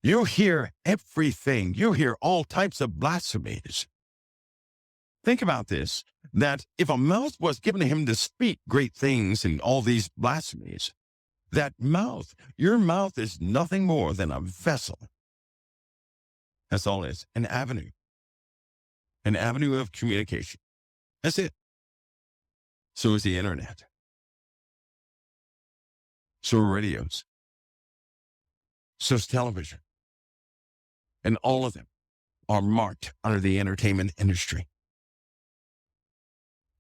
you hear everything. You hear all types of blasphemies. Think about this, that if a mouth was given to him to speak great things and all these blasphemies, that mouth, your mouth is nothing more than a vessel. That's all it is, an avenue of communication. That's it. So is the internet. So are radios. So is television. And all of them are marked under the entertainment industry.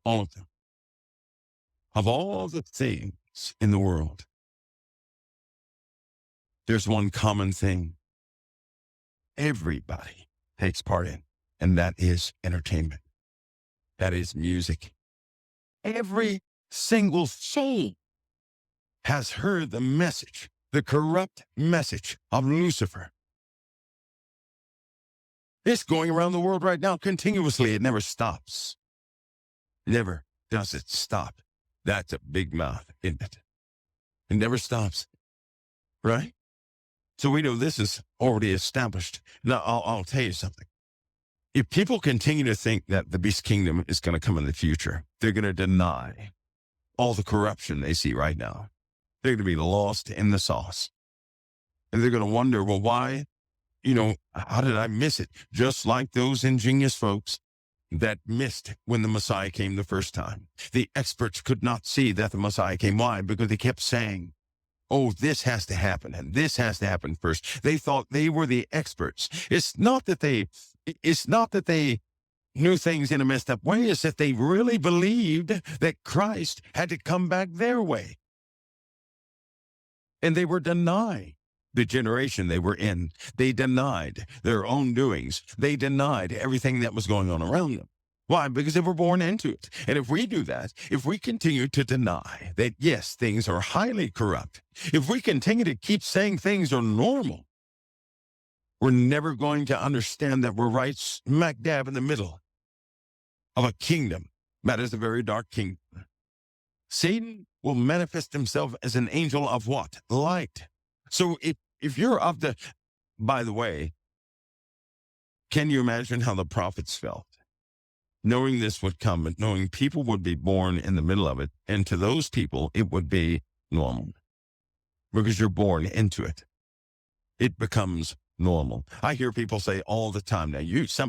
All of them. Of all the things in the world, there's one common thing everybody takes part in, and that is entertainment. That is music. Every single soul has heard the message, the corrupt message of Lucifer. It's going around the world right now continuously. It never stops. Never does it stop. That's a big mouth, isn't it? It never stops. Right? So we know this is already established. Now, I'll tell you something. If people continue to think that the beast kingdom is going to come in the future, they're going to deny all the corruption they see right now. They're going to be lost in the sauce. And they're going to wonder, well, why? How did I miss it? Just like those ingenious folks that missed when the Messiah came the first time. The experts could not see that the Messiah came. Why? Because they kept saying, oh, this has to happen, and this has to happen first. They thought they were the experts. It's not that they knew things in a messed up way. It's that they really believed that Christ had to come back their way. And they were denying the generation they were in. They denied their own doings. They denied everything that was going on around them. Why? Because they were born into it. And if we do that, if we continue to deny that, yes, things are highly corrupt, if we continue to keep saying things are normal, we're never going to understand that we're right smack dab in the middle of a kingdom that is a very dark kingdom. Satan will manifest himself as an angel of what? Light. So if you're of the, by the way, can you imagine how the prophets felt? Knowing this would come, and knowing people would be born in the middle of it, and to those people, it would be normal. Because you're born into it. It becomes normal. I hear people say all the time, now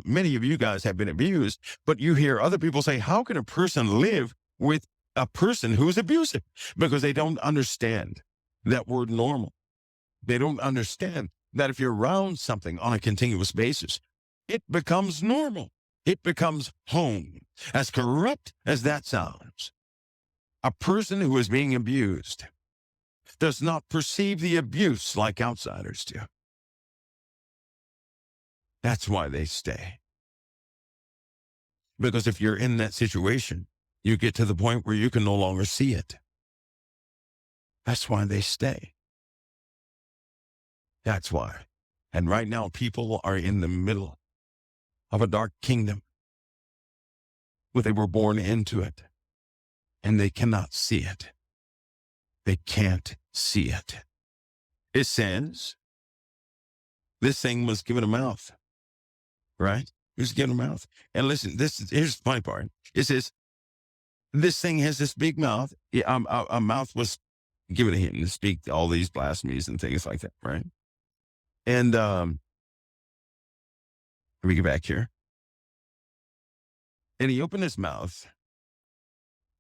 many of you guys have been abused, but you hear other people say, how can a person live with a person who's abusive? Because they don't understand that word normal. They don't understand that if you're around something on a continuous basis, it becomes normal. It becomes home. As corrupt as that sounds, a person who is being abused does not perceive the abuse like outsiders do. That's why they stay. Because if you're in that situation, you get to the point where you can no longer see it. That's why they stay. That's why. And right now, people are in the middle of a dark kingdom, where they were born into it, and they cannot see it. They can't see it. It says, this thing was given a mouth, right? It was given a mouth. And listen, here's the funny part. It says, this thing has this big mouth. A mouth was given to him to speak all these blasphemies and things like that, right? And let me get back here. And he opened his mouth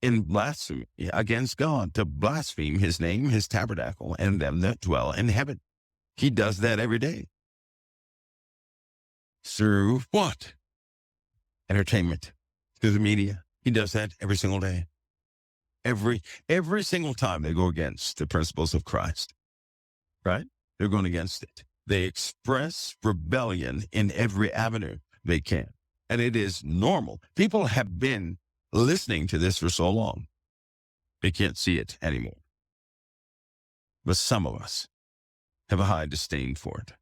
in blasphemy against God, to blaspheme his name, his tabernacle, and them that dwell in heaven. He does that every day. Through what? Entertainment, through the media. He does that every single day. Every single time they go against the principles of Christ, right? They're going against it. They express rebellion in every avenue they can. And it is normal. People have been listening to this for so long, they can't see it anymore. But some of us have a high disdain for it.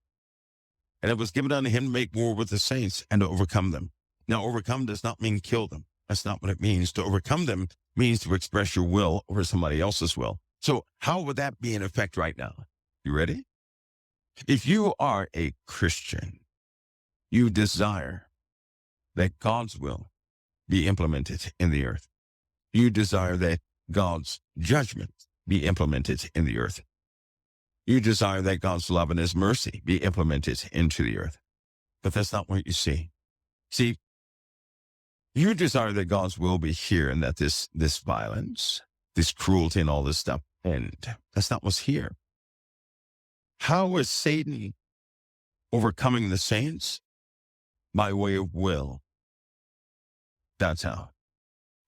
And it was given unto him to make war with the saints and to overcome them. Now, overcome does not mean kill them. That's not what it means. To overcome them means to express your will over somebody else's will. So how would that be in effect right now? You ready? If you are a Christian, you desire that God's will be implemented in the earth. You desire that God's judgment be implemented in the earth. You desire that God's love and his mercy be implemented into the earth. But that's not what you see. See, you desire that God's will be here and that this violence, this cruelty and all this stuff end. That's not what's here. How is Satan overcoming the saints? By way of will. That's how.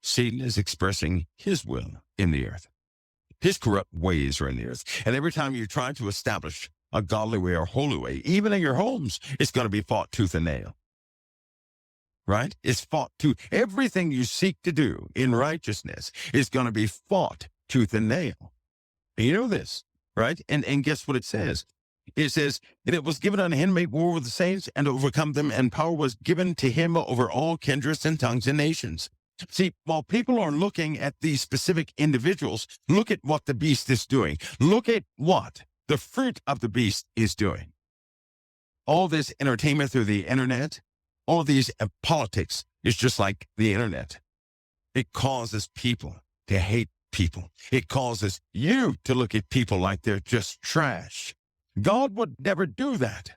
Satan is expressing his will in the earth. His corrupt ways are in the earth. And every time you try to establish a godly way or holy way, even in your homes, it's going to be fought tooth and nail. Right? It's fought tooth. Everything you seek to do in righteousness is going to be fought tooth and nail. And you know this, right? And guess what it says? It says, and it was given unto him to make war with the saints and to overcome them, and power was given to him over all kindreds and tongues and nations. See, while people are looking at these specific individuals, look at what the beast is doing. Look at what the fruit of the beast is doing. All this entertainment through the internet, all these politics is just like the internet. It causes people to hate people. It causes you to look at people like they're just trash. God would never do that.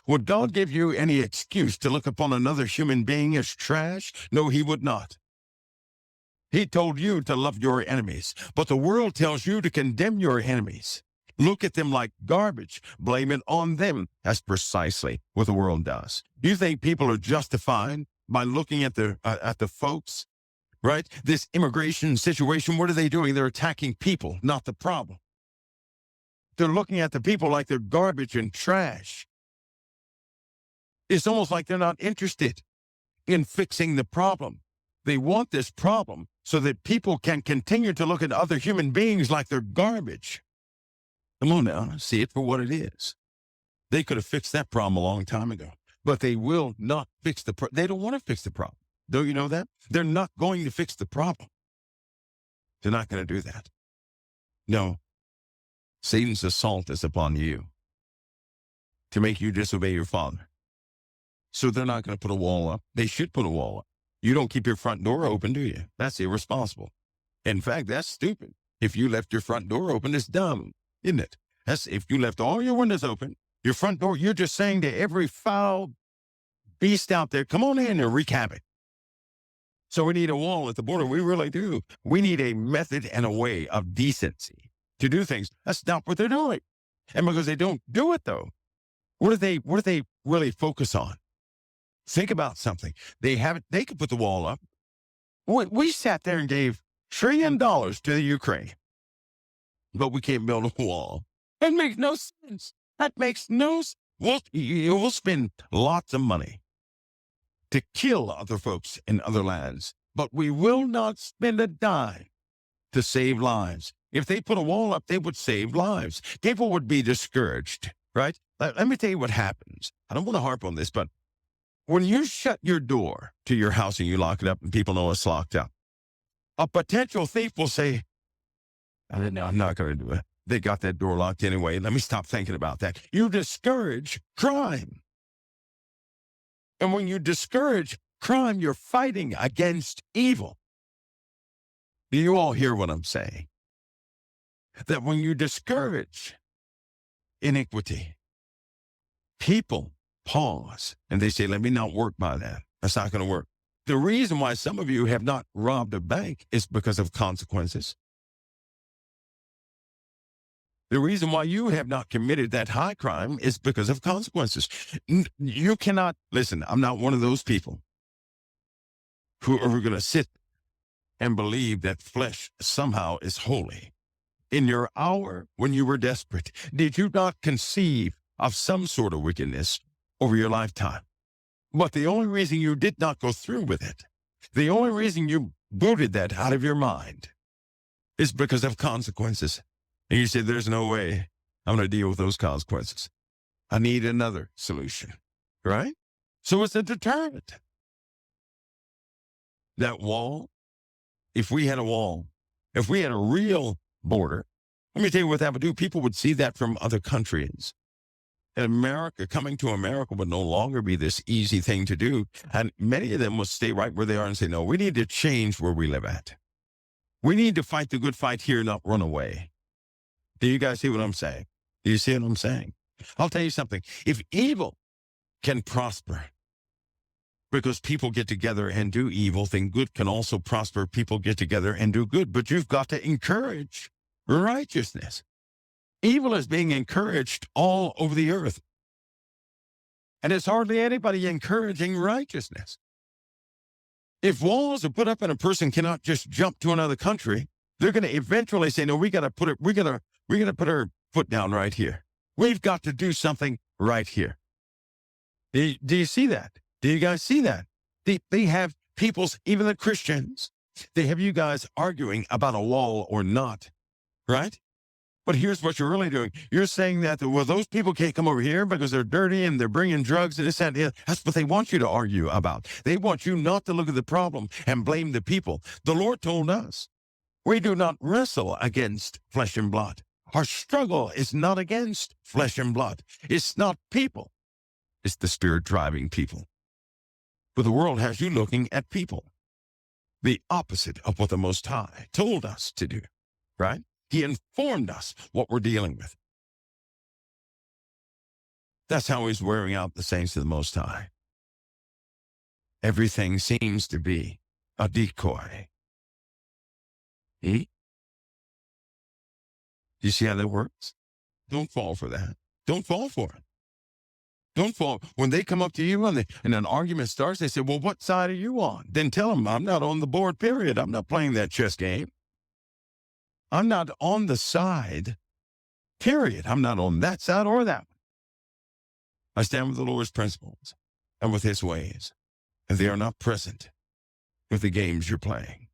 Would God give you any excuse to look upon another human being as trash? No, he would not. He told you to love your enemies, but the world tells you to condemn your enemies. Look at them like garbage. Blame it on them. That's precisely what the world does. Do you think people are justified by looking at the folks, right? This immigration situation, what are they doing? They're attacking people, not the problem. They're looking at the people like they're garbage and trash. It's almost like they're not interested in fixing the problem. They want this problem so that people can continue to look at other human beings like they're garbage. Come on now, see it for what it is. They could have fixed that problem a long time ago, but they will not fix the problem. They don't want to fix the problem. Don't you know that? They're not going to fix the problem. They're not going to do that. No. Satan's assault is upon you to make you disobey your father. So they're not going to put a wall up. They should put a wall up. You don't keep your front door open, do you? That's irresponsible. In fact, that's stupid. If you left your front door open, it's dumb, isn't it? That's if you left all your windows open, your front door, you're just saying to every foul beast out there, come on in and wreak havoc. So we need a wall at the border. We really do. We need a method and a way of decency to do things. That's not what they're doing. And because they don't do it, though, what do they really focus on? Think about something. They could put the wall up. We sat there and gave $1 trillion to the Ukraine, but we can't build a wall. That makes no sense. That makes no sense. We'll spend lots of money to kill other folks in other lands, but we will not spend a dime to save lives. If they put a wall up, they would save lives. People would be discouraged, right? Let me tell you what happens. I don't want to harp on this, but when you shut your door to your house and you lock it up and people know it's locked up, a potential thief will say, no, I'm not going to do it. They got that door locked anyway. Let me stop thinking about that. You discourage crime. And when you discourage crime, you're fighting against evil. Do you all hear what I'm saying? That when you discourage iniquity, people pause and they say, let me not work by that. That's not going to work. The reason why some of you have not robbed a bank is because of consequences. The reason why you have not committed that high crime is because of consequences. You cannot, listen, I'm not one of those people who are going to sit and believe that flesh somehow is holy. In your hour when you were desperate, did you not conceive of some sort of wickedness over your lifetime? But the only reason you did not go through with it, the only reason you booted that out of your mind is because of consequences. And you say, there's no way I'm going to deal with those consequences. I need another solution, right? So it's a deterrent. That wall, if we had a wall, if we had a real border, let me tell you what that would do. People would see that from other countries. And America, coming to America would no longer be this easy thing to do. And many of them will stay right where they are and say, no, we need to change where we live at. We need to fight the good fight here, not run away. Do you guys see what I'm saying? Do you see what I'm saying? I'll tell you something. If evil can prosper because people get together and do evil, then good can also prosper. People get together and do good. But you've got to encourage righteousness. Evil is being encouraged all over the earth. And it's hardly anybody encouraging righteousness. If walls are put up and a person cannot just jump to another country, they're going to eventually say, no, we got to put our foot down right here. We've got to do something right here. Do you see that? Do you guys see that? They have people's, even the Christians, they have you guys arguing about a wall or not, right? But here's what you're really doing. You're saying that, well, those people can't come over here because they're dirty and they're bringing drugs and this and that. That's what they want you to argue about. They want you not to look at the problem and blame the people. The Lord told us, we do not wrestle against flesh and blood. Our struggle is not against flesh and blood. It's not people. It's the Spirit driving people. But the world has you looking at people. The opposite of what the Most High told us to do, right? He informed us what we're dealing with. That's how he's wearing out the saints of the Most High. Everything seems to be a decoy. Do you see how that works? Don't fall for that. Don't fall for it. Don't fall. When they come up to you and an argument starts, they say, well, what side are you on? Then tell them, I'm not on the board, period. I'm not playing that chess game. I'm not on the side, period. I'm not on that side or that one. I stand with the Lord's principles and with his ways, and they are not present with the games you're playing.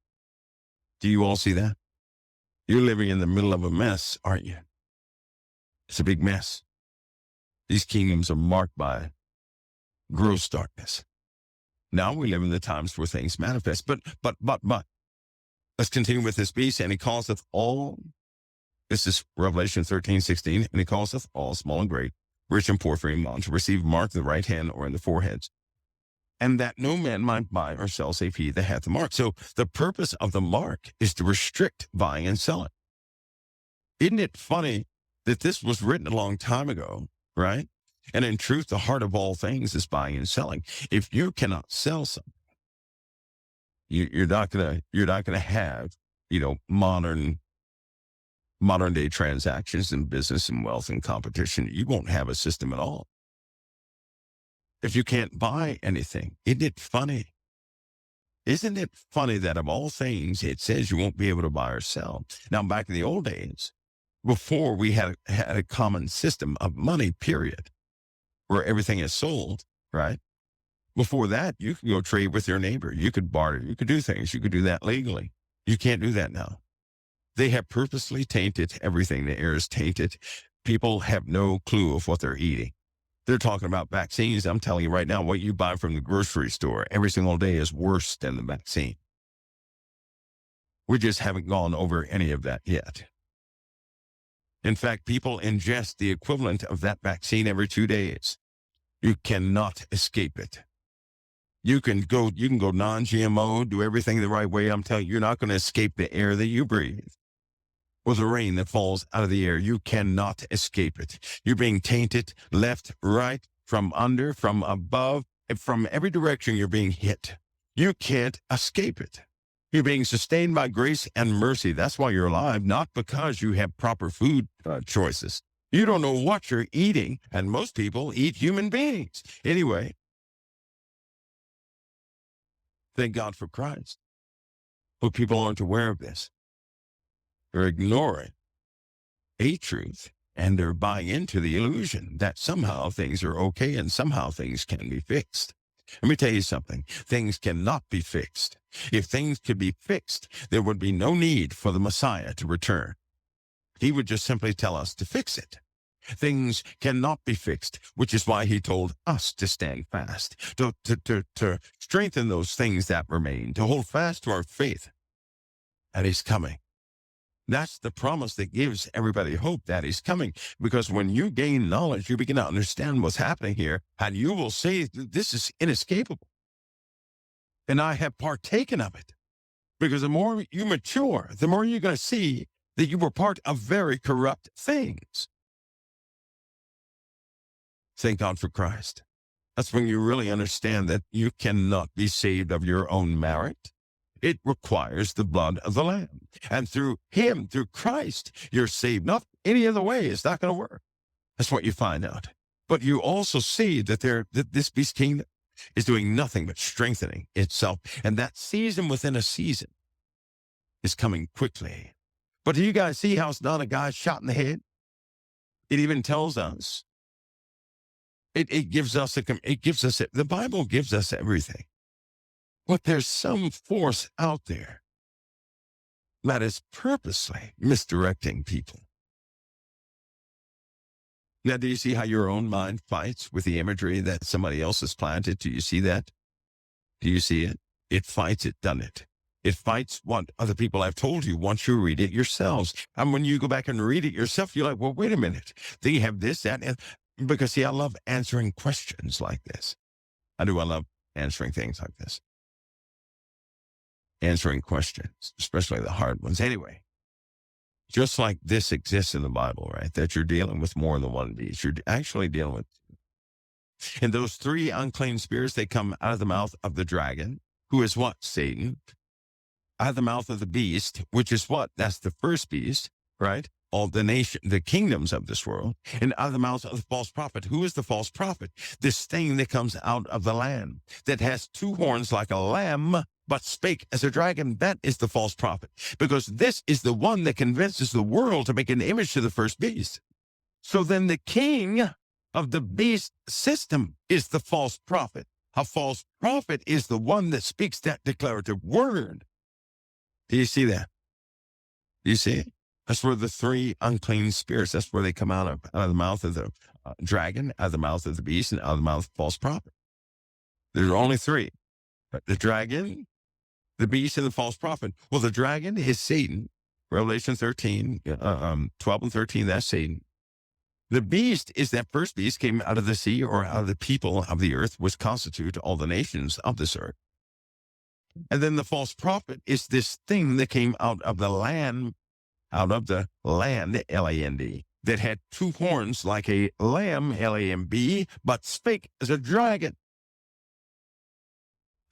Do you all see that? You're living in the middle of a mess, aren't you? It's a big mess. These kingdoms are marked by gross darkness. Now we live in the times where things manifest. But, let's continue with this beast. And he calleth all, this is Revelation 13:16, and he calleth all, small and great, rich and poor, free and bond, to receive mark in the right hand or in the foreheads, and that no man might buy or sell save he that hath the mark. So the purpose of the mark is to restrict buying and selling. Isn't it funny that this was written a long time ago, right? And in truth, the heart of all things is buying and selling. If you cannot sell something, you're not gonna have, modern day transactions in business and wealth and competition. You won't have a system at all if you can't buy anything. Isn't it funny? Isn't it funny that of all things, it says you won't be able to buy or sell? Now, back in the old days, before we had a common system of money, period, where everything is sold, right? Before that, you could go trade with your neighbor. You could barter. You could do things. You could do that legally. You can't do that now. They have purposely tainted everything. The air is tainted. People have no clue of what they're eating. They're talking about vaccines. I'm telling you right now, what you buy from the grocery store every single day is worse than the vaccine. We just haven't gone over any of that yet. In fact, people ingest the equivalent of that vaccine every 2 days. You cannot escape it. You can go non-GMO, do everything the right way. I'm telling you, you're not going to escape the air that you breathe or the rain that falls out of the air. You cannot escape it. You're being tainted left, right, from under, from above, and from every direction you're being hit. You can't escape it. You're being sustained by grace and mercy. That's why you're alive, not because you have proper food choices. You don't know what you're eating, and most people eat human beings. Anyway, thank God for Christ. But people aren't aware of this. They're ignoring a truth, and they're buying into the illusion that somehow things are okay and somehow things can be fixed. Let me tell you something. Things cannot be fixed. If things could be fixed, there would be no need for the Messiah to return. He would just simply tell us to fix it. Things cannot be fixed, which is why he told us to stand fast, to strengthen those things that remain, to hold fast to our faith that he's coming. That's the promise that gives everybody hope that he's coming, because when you gain knowledge, you begin to understand what's happening here, and you will say, this is inescapable. And I have partaken of it, because the more you mature, the more you're going to see that you were part of very corrupt things. Thank God for Christ. That's when you really understand that you cannot be saved of your own merit. It requires the blood of the Lamb. And through him, through Christ, you're saved. Not any other way. It's not going to work. That's what you find out. But you also see that this beast kingdom is doing nothing but strengthening itself. And that season within a season is coming quickly. But do you guys see how it's not a guy shot in the head? It even tells us. The Bible gives us everything. But there's some force out there that is purposely misdirecting people. Now, do you see how your own mind fights with the imagery that somebody else has planted? Do you see that? Do you see it? It fights it, doesn't it? It fights what other people have told you once you read it yourselves. And when you go back and read it yourself, you're like, well, wait a minute. They have this, that, and because, see, I love answering questions like this. I love answering things like this. Answering questions, especially the hard ones. Anyway, just like this exists in the Bible, right? That you're dealing with more than one beast. You're actually dealing with two. And those three unclean spirits, they come out of the mouth of the dragon, who is what? Satan. Out of the mouth of the beast, which is what? That's the first beast, right? All the kingdoms of this world. And out of the mouth of the false prophet. Who is the false prophet? This thing that comes out of the land, that has two horns like a lamb, but spake as a dragon. That is the false prophet, because this is the one that convinces the world to make an image to the first beast. So then the king of the beast system is the false prophet. A false prophet is the one that speaks that declarative word. Do you see that? Do you see it? That's where the three unclean spirits, that's where they come out of the mouth of the dragon, out of the mouth of the beast, and out of the mouth of the false prophet. There are only three. The dragon, the beast, and the false prophet. Well, the dragon is Satan. Revelation 13, 12 and 13, that's Satan. The beast is that first beast came out of the sea or out of the people of the earth, which constitute all the nations of this earth. And then the false prophet is this thing that came out of the land, L-A-N-D, that had two horns like a lamb, L-A-M-B, but spake as a dragon.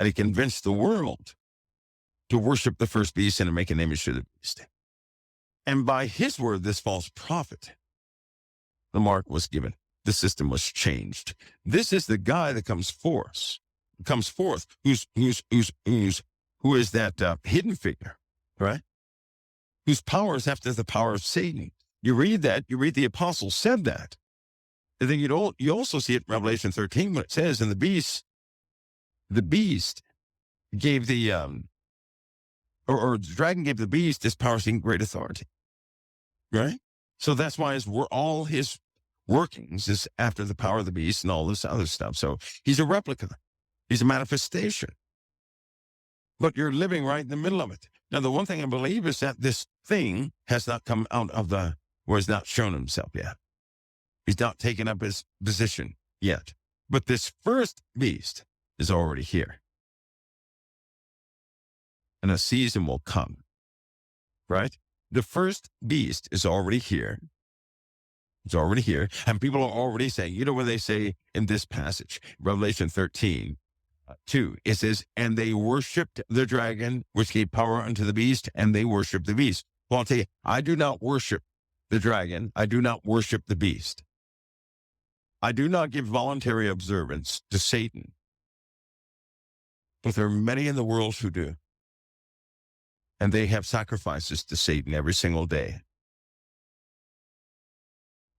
And he convinced the world to worship the first beast and to make an image to the beast. And by his word, this false prophet, the mark was given. The system was changed. This is the guy that comes forth, who is that hidden figure, right? Whose power is after the power of Satan. You read that, you read the apostle said that. And then you also see it in Revelation 13 when it says, and the beast gave the, or the dragon gave the beast this power and great authority, right? So that's why all his workings is after the power of the beast and all this other stuff. So he's a replica. He's a manifestation. But you're living right in the middle of it. Now, the one thing I believe is that this thing has not come out of or has not shown himself yet. He's not taken up his position yet. But this first beast is already here. And a season will come, right? The first beast is already here. It's already here. And people are already saying, you know what they say in this passage, Revelation 13, 2, it says, and they worshiped the dragon, which gave power unto the beast, and they worshiped the beast. Well, I'll tell you, I do not worship the dragon. I do not worship the beast. I do not give voluntary observance to Satan. But there are many in the world who do. And they have sacrifices to Satan every single day.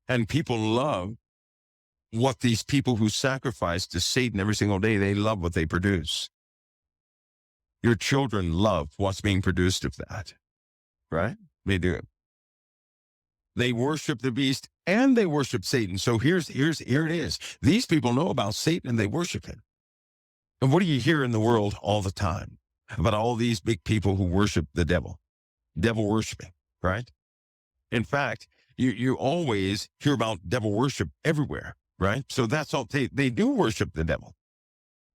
And people love what these people who sacrifice to Satan every single day, they love what they produce. Your children love what's being produced of that, right? They do. They worship the beast and they worship Satan. So here it is. These people know about Satan and they worship him. And what do you hear in the world all the time about all these big people who worship the devil worshiping, right? In fact, you always hear about devil worship everywhere, right? So that's all they do worship the devil.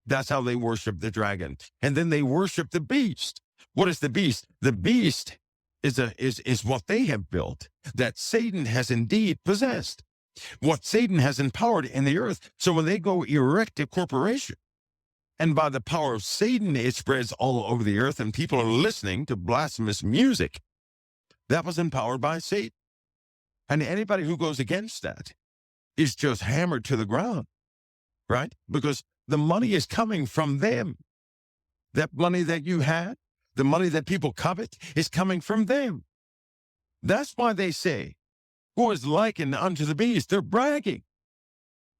That's how they worship the dragon. And then they worship the beast. What is the beast? The beast is what they have built that Satan has indeed possessed, what Satan has empowered in the earth. So when they go erect a corporation, and by the power of Satan, it spreads all over the earth and people are listening to blasphemous music, that was empowered by Satan. And anybody who goes against that is just hammered to the ground, right? Because the money is coming from them. That money that you had, the money that people covet, is coming from them. That's why they say, who is likened unto the beast? They're bragging.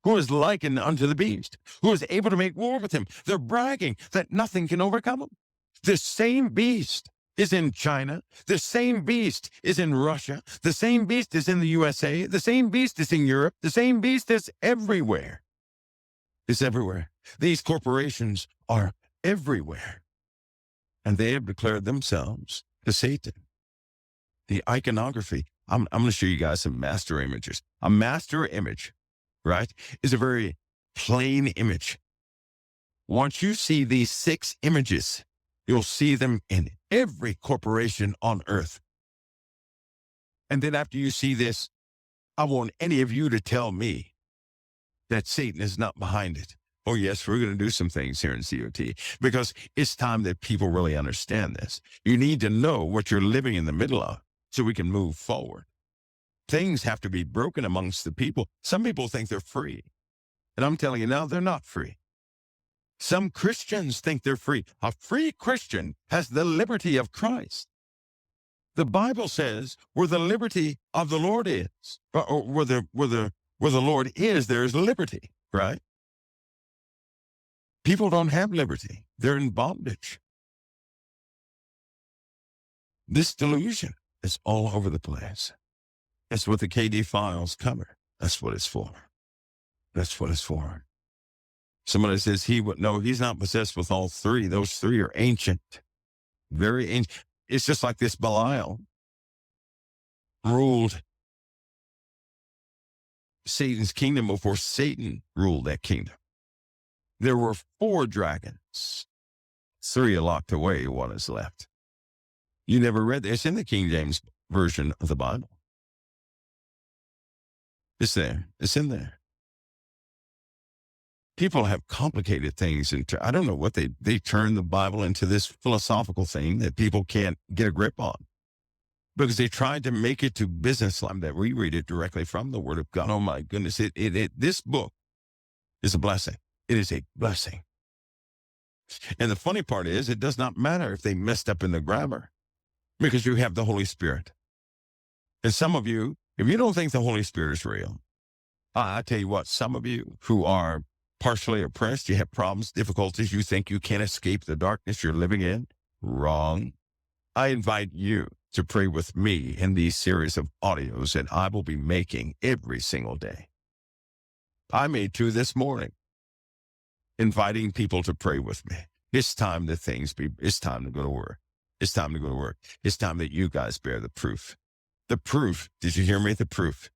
Who is likened unto the beast? Who is able to make war with him? They're bragging that nothing can overcome him. The same beast is in China. The same beast is in Russia. The same beast is in the USA. The same beast is in Europe. The same beast is everywhere. It's everywhere. These corporations are everywhere. And they have declared themselves to Satan. The iconography, I'm going to show you guys some master images. A master image, right, is a very plain image. Once you see these 6 images, you'll see them in every corporation on earth. And then after you see this, I want any of you to tell me that Satan is not behind it. Oh, yes, we're going to do some things here in COT because it's time that people really understand this. You need to know what you're living in the middle of so we can move forward. Things have to be broken amongst the people. Some people think they're free. And I'm telling you now, they're not free. Some Christians think they're free. A free Christian has the liberty of Christ. The Bible says where the liberty of the Lord is, or where the Lord is, there is liberty, right? People don't have liberty. They're in bondage. This delusion is all over the place. That's what the KD files cover. That's what it's for. That's what it's for. Somebody says no, he's not possessed with all three. Those three are ancient, very ancient. It's just like this Belial ruled Satan's kingdom before Satan ruled that kingdom. There were 4 dragons. 3 are locked away, 1 is left. You never read this. It's in the King James version of the Bible. It's there. It's in there. People have complicated things. I don't know what they turn the Bible into this philosophical thing that people can't get a grip on. Because they tried to make it to business like that. We read it directly from the Word of God. Oh my goodness. This book is a blessing. It is a blessing. And the funny part is, it does not matter if they messed up in the grammar, because you have the Holy Spirit. And some of you, if you don't think the Holy Spirit is real, I tell you what, some of you who are partially oppressed, you have problems, difficulties, you think you can't escape the darkness you're living in, wrong. I invite you to pray with me in these series of audios that I will be making every single day. I made 2 this morning, inviting people to pray with me. It's time it's time to go to work. It's time to go to work. It's time that you guys bear the proof. The proof, did you hear me? The proof.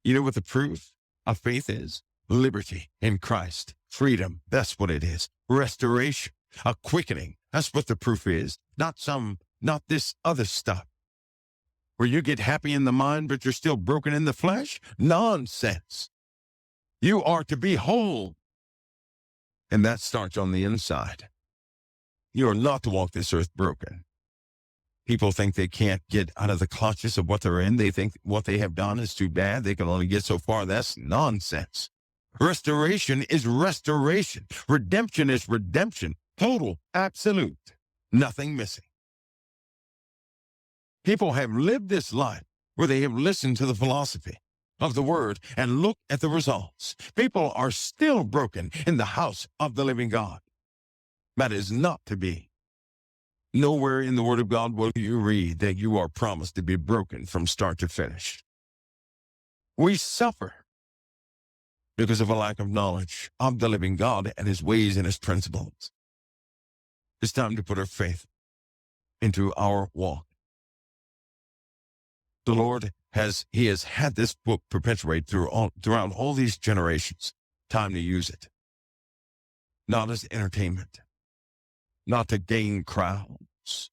You know what the proof of faith is? Liberty in Christ. Freedom. That's what it is. Restoration. A quickening. That's what the proof is. Not this other stuff where you get happy in the mind, but you're still broken in the flesh. Nonsense. You are to be whole. And that starts on the inside. You are not to walk this earth broken. People think they can't get out of the clutches of what they're in. They think what they have done is too bad. They can only get so far. That's nonsense. Restoration is restoration. Redemption is redemption. Total, absolute, nothing missing. People have lived this life where they have listened to the philosophy of the Word and looked at the results. People are still broken in the house of the living God. That is not to be. Nowhere in the Word of God will you read that you are promised to be broken from start to finish. We suffer because of a lack of knowledge of the living God and His ways and His principles. It's time to put our faith into our walk. The Lord has had this book perpetuate throughout all these generations. Time to use it. Not as entertainment. Not to gain crowds.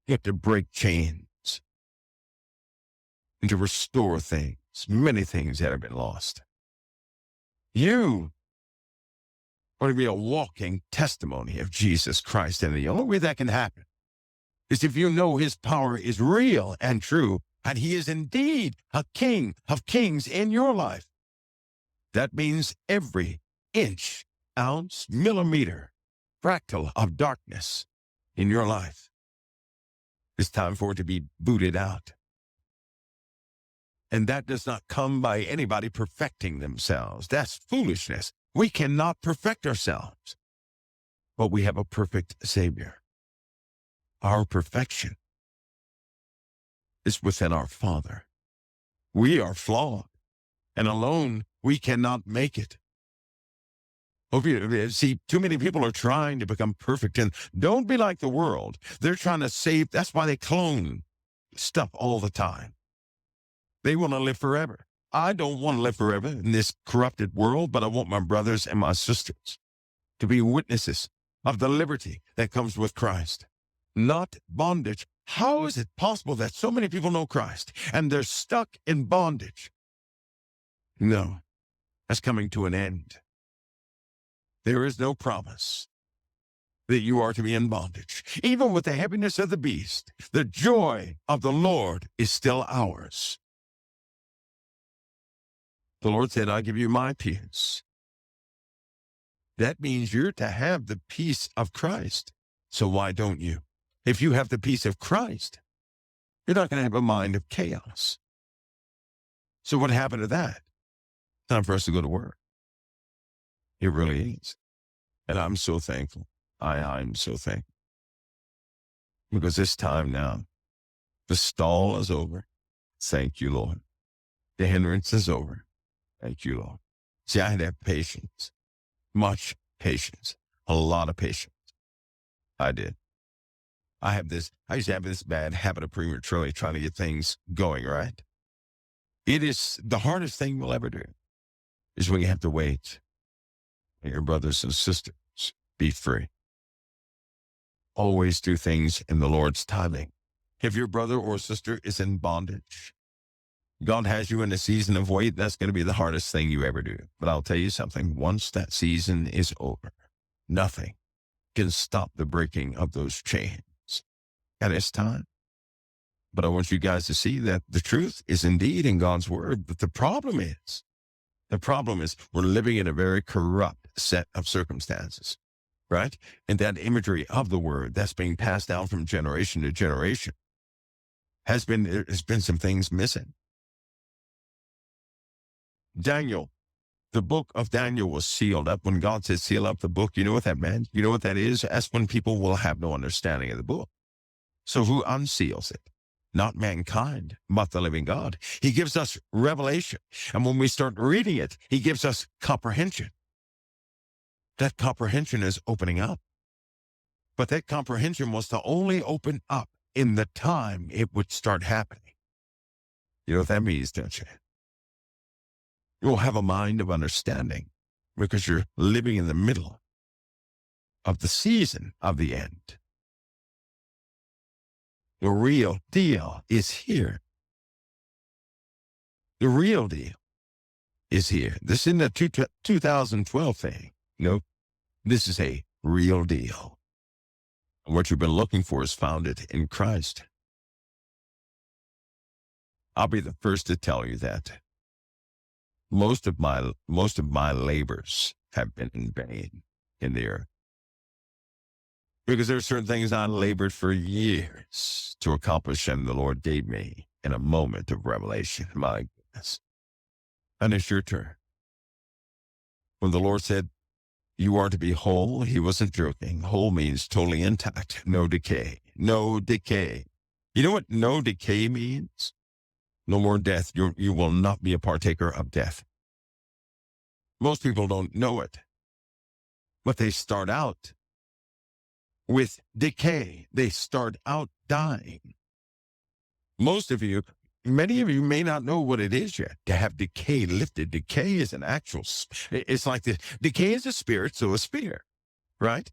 You have to break chains and to restore things, many things that have been lost. You are to be a walking testimony of Jesus Christ, and the only way that can happen is if you know His power is real and true, and He is indeed a King of kings in your life. That means every inch, ounce, millimeter, fractal of darkness in your life, it's time for it to be booted out. And that does not come by anybody perfecting themselves. That's foolishness. We cannot perfect ourselves, but we have a perfect Savior. Our perfection is within our Father. We are flawed, and alone we cannot make it. See, too many people are trying to become perfect, and don't be like the world. They're trying to save. That's why they clone stuff all the time. They want to live forever. I don't want to live forever in this corrupted world, but I want my brothers and my sisters to be witnesses of the liberty that comes with Christ, not bondage. How is it possible that so many people know Christ and they're stuck in bondage? No, that's coming to an end. There is no promise that you are to be in bondage. Even with the heaviness of the beast, the joy of the Lord is still ours. The Lord said, I give you my peace. That means you're to have the peace of Christ. So why don't you? If you have the peace of Christ, you're not going to have a mind of chaos. So what happened to that? Time for us to go to work. It really is. And I'm so thankful. I'm so thankful because this time now, the stall is over. Thank you, Lord. The hindrance is over. Thank you, Lord. See, I had to have patience, much patience, a lot of patience. I did. I used to have this bad habit of prematurely trying to get things going, right? It is the hardest thing we'll ever do is when you have to wait and your brothers and sisters be free. Always do things in the Lord's timing. If your brother or sister is in bondage, God has you in a season of wait, that's going to be the hardest thing you ever do. But I'll tell you something, once that season is over, nothing can stop the breaking of those chains. And it's time. But I want you guys to see that the truth is indeed in God's word. But the problem is we're living in a very corrupt set of circumstances, right? And that imagery of the word that's being passed down from generation to generation there's been some things missing. Daniel, the book of Daniel was sealed up. When God said seal up the book, you know what that meant? You know what that is? That's when people will have no understanding of the book. So who unseals it? Not mankind, but the living God. He gives us revelation. And when we start reading it, he gives us comprehension. That comprehension is opening up. But that comprehension was to only open up in the time it would start happening. You know what that means, don't you? You'll have a mind of understanding because you're living in the middle of the season of the end. The real deal is here. The real deal is here. This isn't a 2012 thing. No, this is a real deal. And what you've been looking for is founded in Christ. I'll be the first to tell you that most of my labors have been in vain in the earth. Because there are certain things I labored for years to accomplish, and the Lord gave me in a moment of revelation. My goodness. And it's your turn. When the Lord said, you are to be whole, he wasn't joking. Whole means totally intact, no decay, no decay. You know what no decay means? No more death. You will not be a partaker of death. Most people don't know it, but they start out with decay. They start out dying. Many of you may not know what it is yet to have decay lifted. Decay is an actual, it's like decay is a spirit, so is fear, right?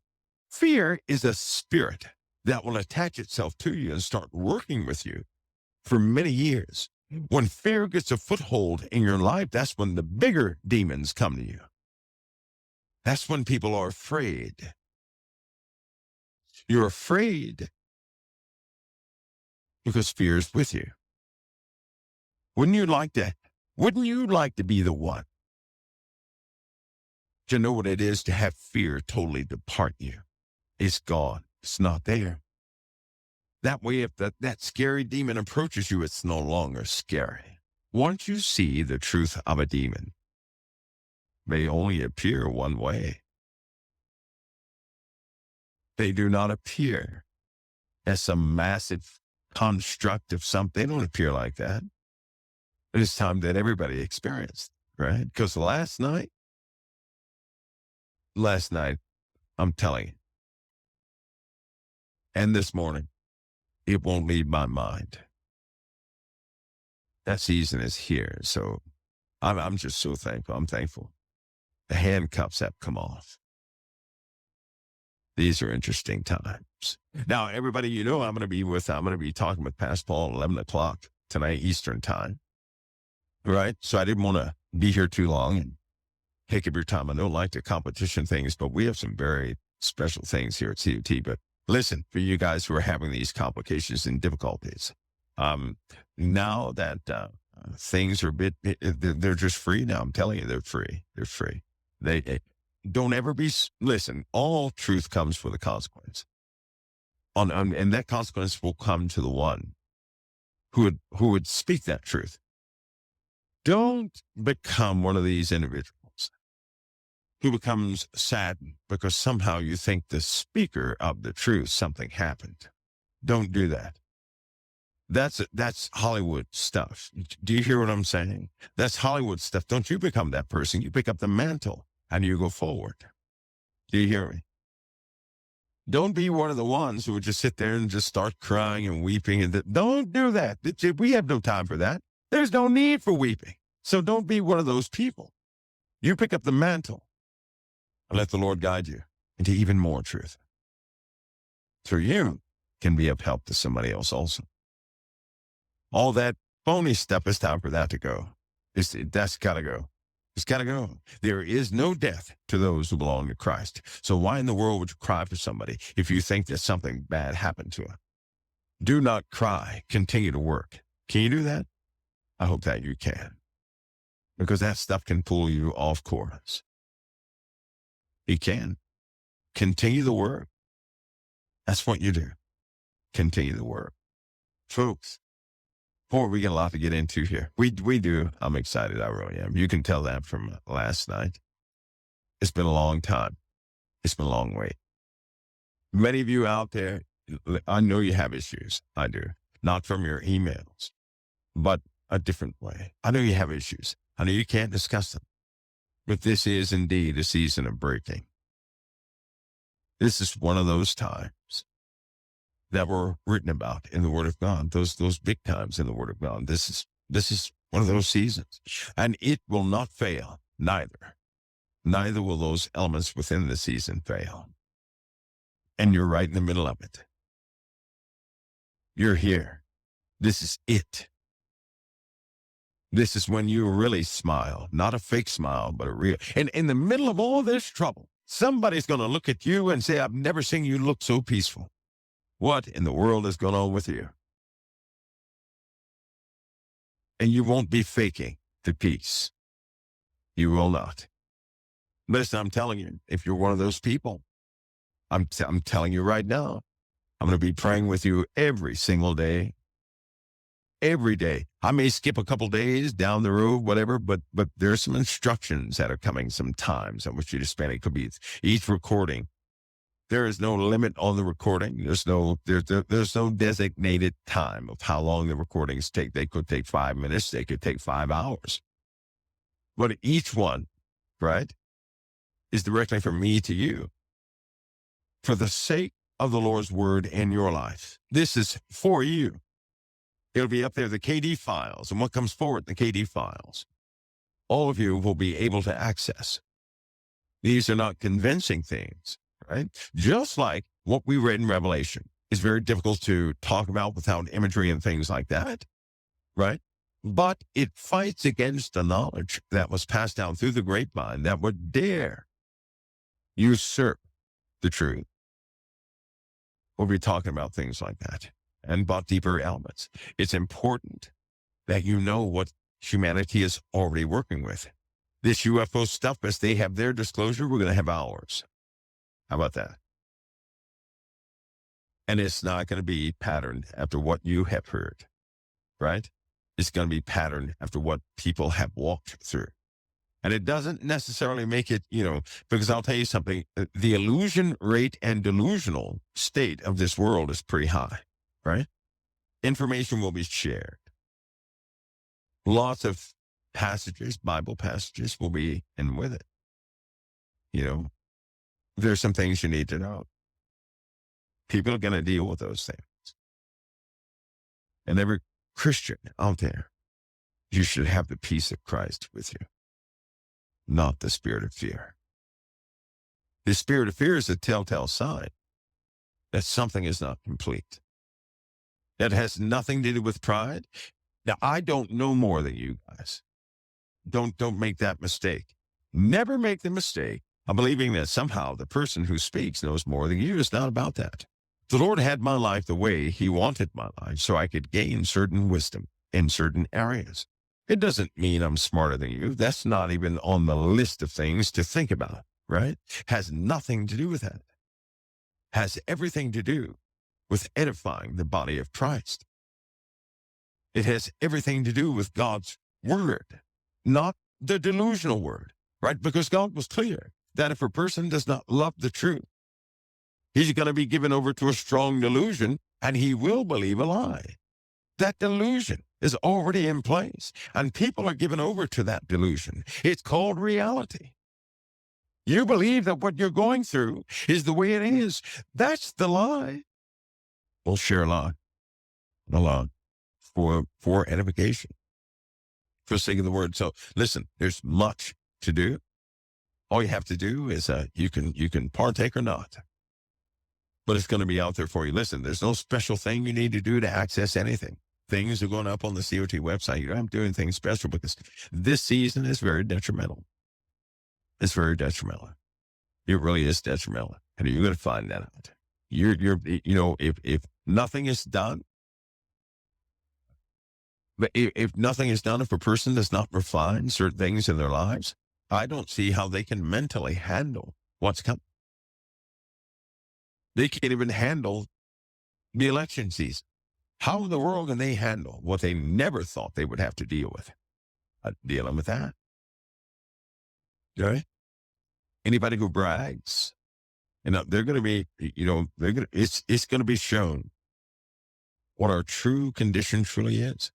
Fear is a spirit that will attach itself to you and start working with you for many years. When fear gets a foothold in your life, that's when the bigger demons come to you. That's when people are afraid. You're afraid because fear is with you. Wouldn't you like to be the one to know what it is to have fear totally depart you? It's gone. It's not there. That way, if that scary demon approaches you, it's no longer scary. Once you see the truth of a demon, they only appear one way. They do not appear as some massive construct of something. They don't appear like that. It's time that everybody experienced, right? Because last night, I'm telling you, and this morning, it won't leave my mind. That season is here. So I'm just so thankful. I'm thankful. The handcuffs have come off. These are interesting times. Now, everybody, I'm going to be talking with Pastor Paul at 11 o'clock tonight, Eastern time. Right? So I didn't want to be here too long and take up your time. I don't like the competition things, but we have some very special things here at COT. But listen, for you guys who are having these complications and difficulties, now that things are they're just free now. I'm telling you, they're free. They're free. They don't ever listen, all truth comes with a consequence. And that consequence will come to the one who would speak that truth. Don't become one of these individuals who becomes saddened because somehow you think the speaker of the truth, something happened. Don't do that. That's Hollywood stuff. Do you hear what I'm saying? That's Hollywood stuff. Don't you become that person. You pick up the mantle and you go forward. Do you hear me? Don't be one of the ones who would just sit there and just start crying and weeping. And don't do that. We have no time for that. There's no need for weeping. So don't be one of those people. You pick up the mantle and let the Lord guide you into even more truth. So you can be of help to somebody else also. All that phony stuff, is time for that to go. That's got to go. It's got to go. There is no death to those who belong to Christ. So why in the world would you cry for somebody if you think that something bad happened to them? Do not cry. Continue to work. Can you do that? I hope that you can. Because that stuff can pull you off course. You can. Continue the work. That's what you do. Continue the work. Folks, boy, we got a lot to get into here. We do. I'm excited. I really am. You can tell that from last night. It's been a long time. It's been a long wait. Many of you out there, I know you have issues. I do. Not from your emails, but a different way. I know you have issues. I know you can't discuss them. But this is indeed a season of breaking. This is one of those times that were written about in the Word of God, those big times in the Word of God. This is one of those seasons, and it will not fail, neither will those elements within the season fail. And you're right in the middle of it. You're here. This is it. This is when you really smile, not a fake smile, but a real. And in the middle of all this trouble, somebody's going to look at you and say, I've never seen you look so peaceful. What in the world is going on with you? And you won't be faking the peace. You will not. Listen, I'm telling you, if you're one of those people, I'm telling you right now, I'm going to be praying with you every single day. Every day. I may skip a couple days down the road, whatever, but there's some instructions that are coming sometimes. I want you to spend. It could be each recording. There is no limit on the recording. There's no designated time of how long the recordings take. They could take 5 minutes. They could take 5 hours. But each one, right, is directly from me to you. For the sake of the Lord's word in your life. This is for you. It'll be up there, the KD files, and what comes forward in the KD files. All of you will be able to access. These are not convincing things, right? Just like what we read in Revelation is very difficult to talk about without imagery and things like that, right? But it fights against the knowledge that was passed down through the grapevine that would dare usurp the truth. We'll be talking about things like that and about deeper elements. It's important that you know what humanity is already working with. This UFO stuff, as they have their disclosure, we're going to have ours. How about that? And it's not going to be patterned after what you have heard, right? It's going to be patterned after what people have walked through. And it doesn't necessarily make it, because I'll tell you something, the illusion rate and delusional state of this world is pretty high, right? Information will be shared. Lots of passages, Bible passages will be in with it. There's some things you need to know. People are going to deal with those things. And every Christian out there, you should have the peace of Christ with you, not the spirit of fear. The spirit of fear is a telltale sign that something is not complete. That has nothing to do with pride. Now, I don't know more than you guys. Don't make that mistake. Never make the mistake of believing that somehow the person who speaks knows more than you. It's not about that. The Lord had my life the way he wanted my life so I could gain certain wisdom in certain areas. It doesn't mean I'm smarter than you. That's not even on the list of things to think about, right? Has nothing to do with that. Has everything to do with edifying the body of Christ. It has everything to do with God's word, not the delusional word, right? Because God was clear. that if a person does not love the truth, he's going to be given over to a strong delusion, and he will believe a lie. That delusion is already in place, and people are given over to that delusion. It's called reality. You believe that what you're going through is the way it is. That's the lie. We'll share a lot for edification, for the sake of the word. So listen, there's much to do. All you have to do is you can partake or not, but it's going to be out there for you. Listen, there's no special thing you need to do to access anything. Things are going up on the COT website. You don't have to do anything special, because this season is very detrimental. It's very detrimental. It really is detrimental, and you're going to find that out. If nothing is done, but if nothing is done, if a person does not refine certain things in their lives, I don't see how they can mentally handle what's coming. They can't even handle the election season. How in the world can they handle what they never thought they would have to deal with? Dealing with that. Okay? Anybody who brags, they're going to be, it's going to be shown what our true condition truly is.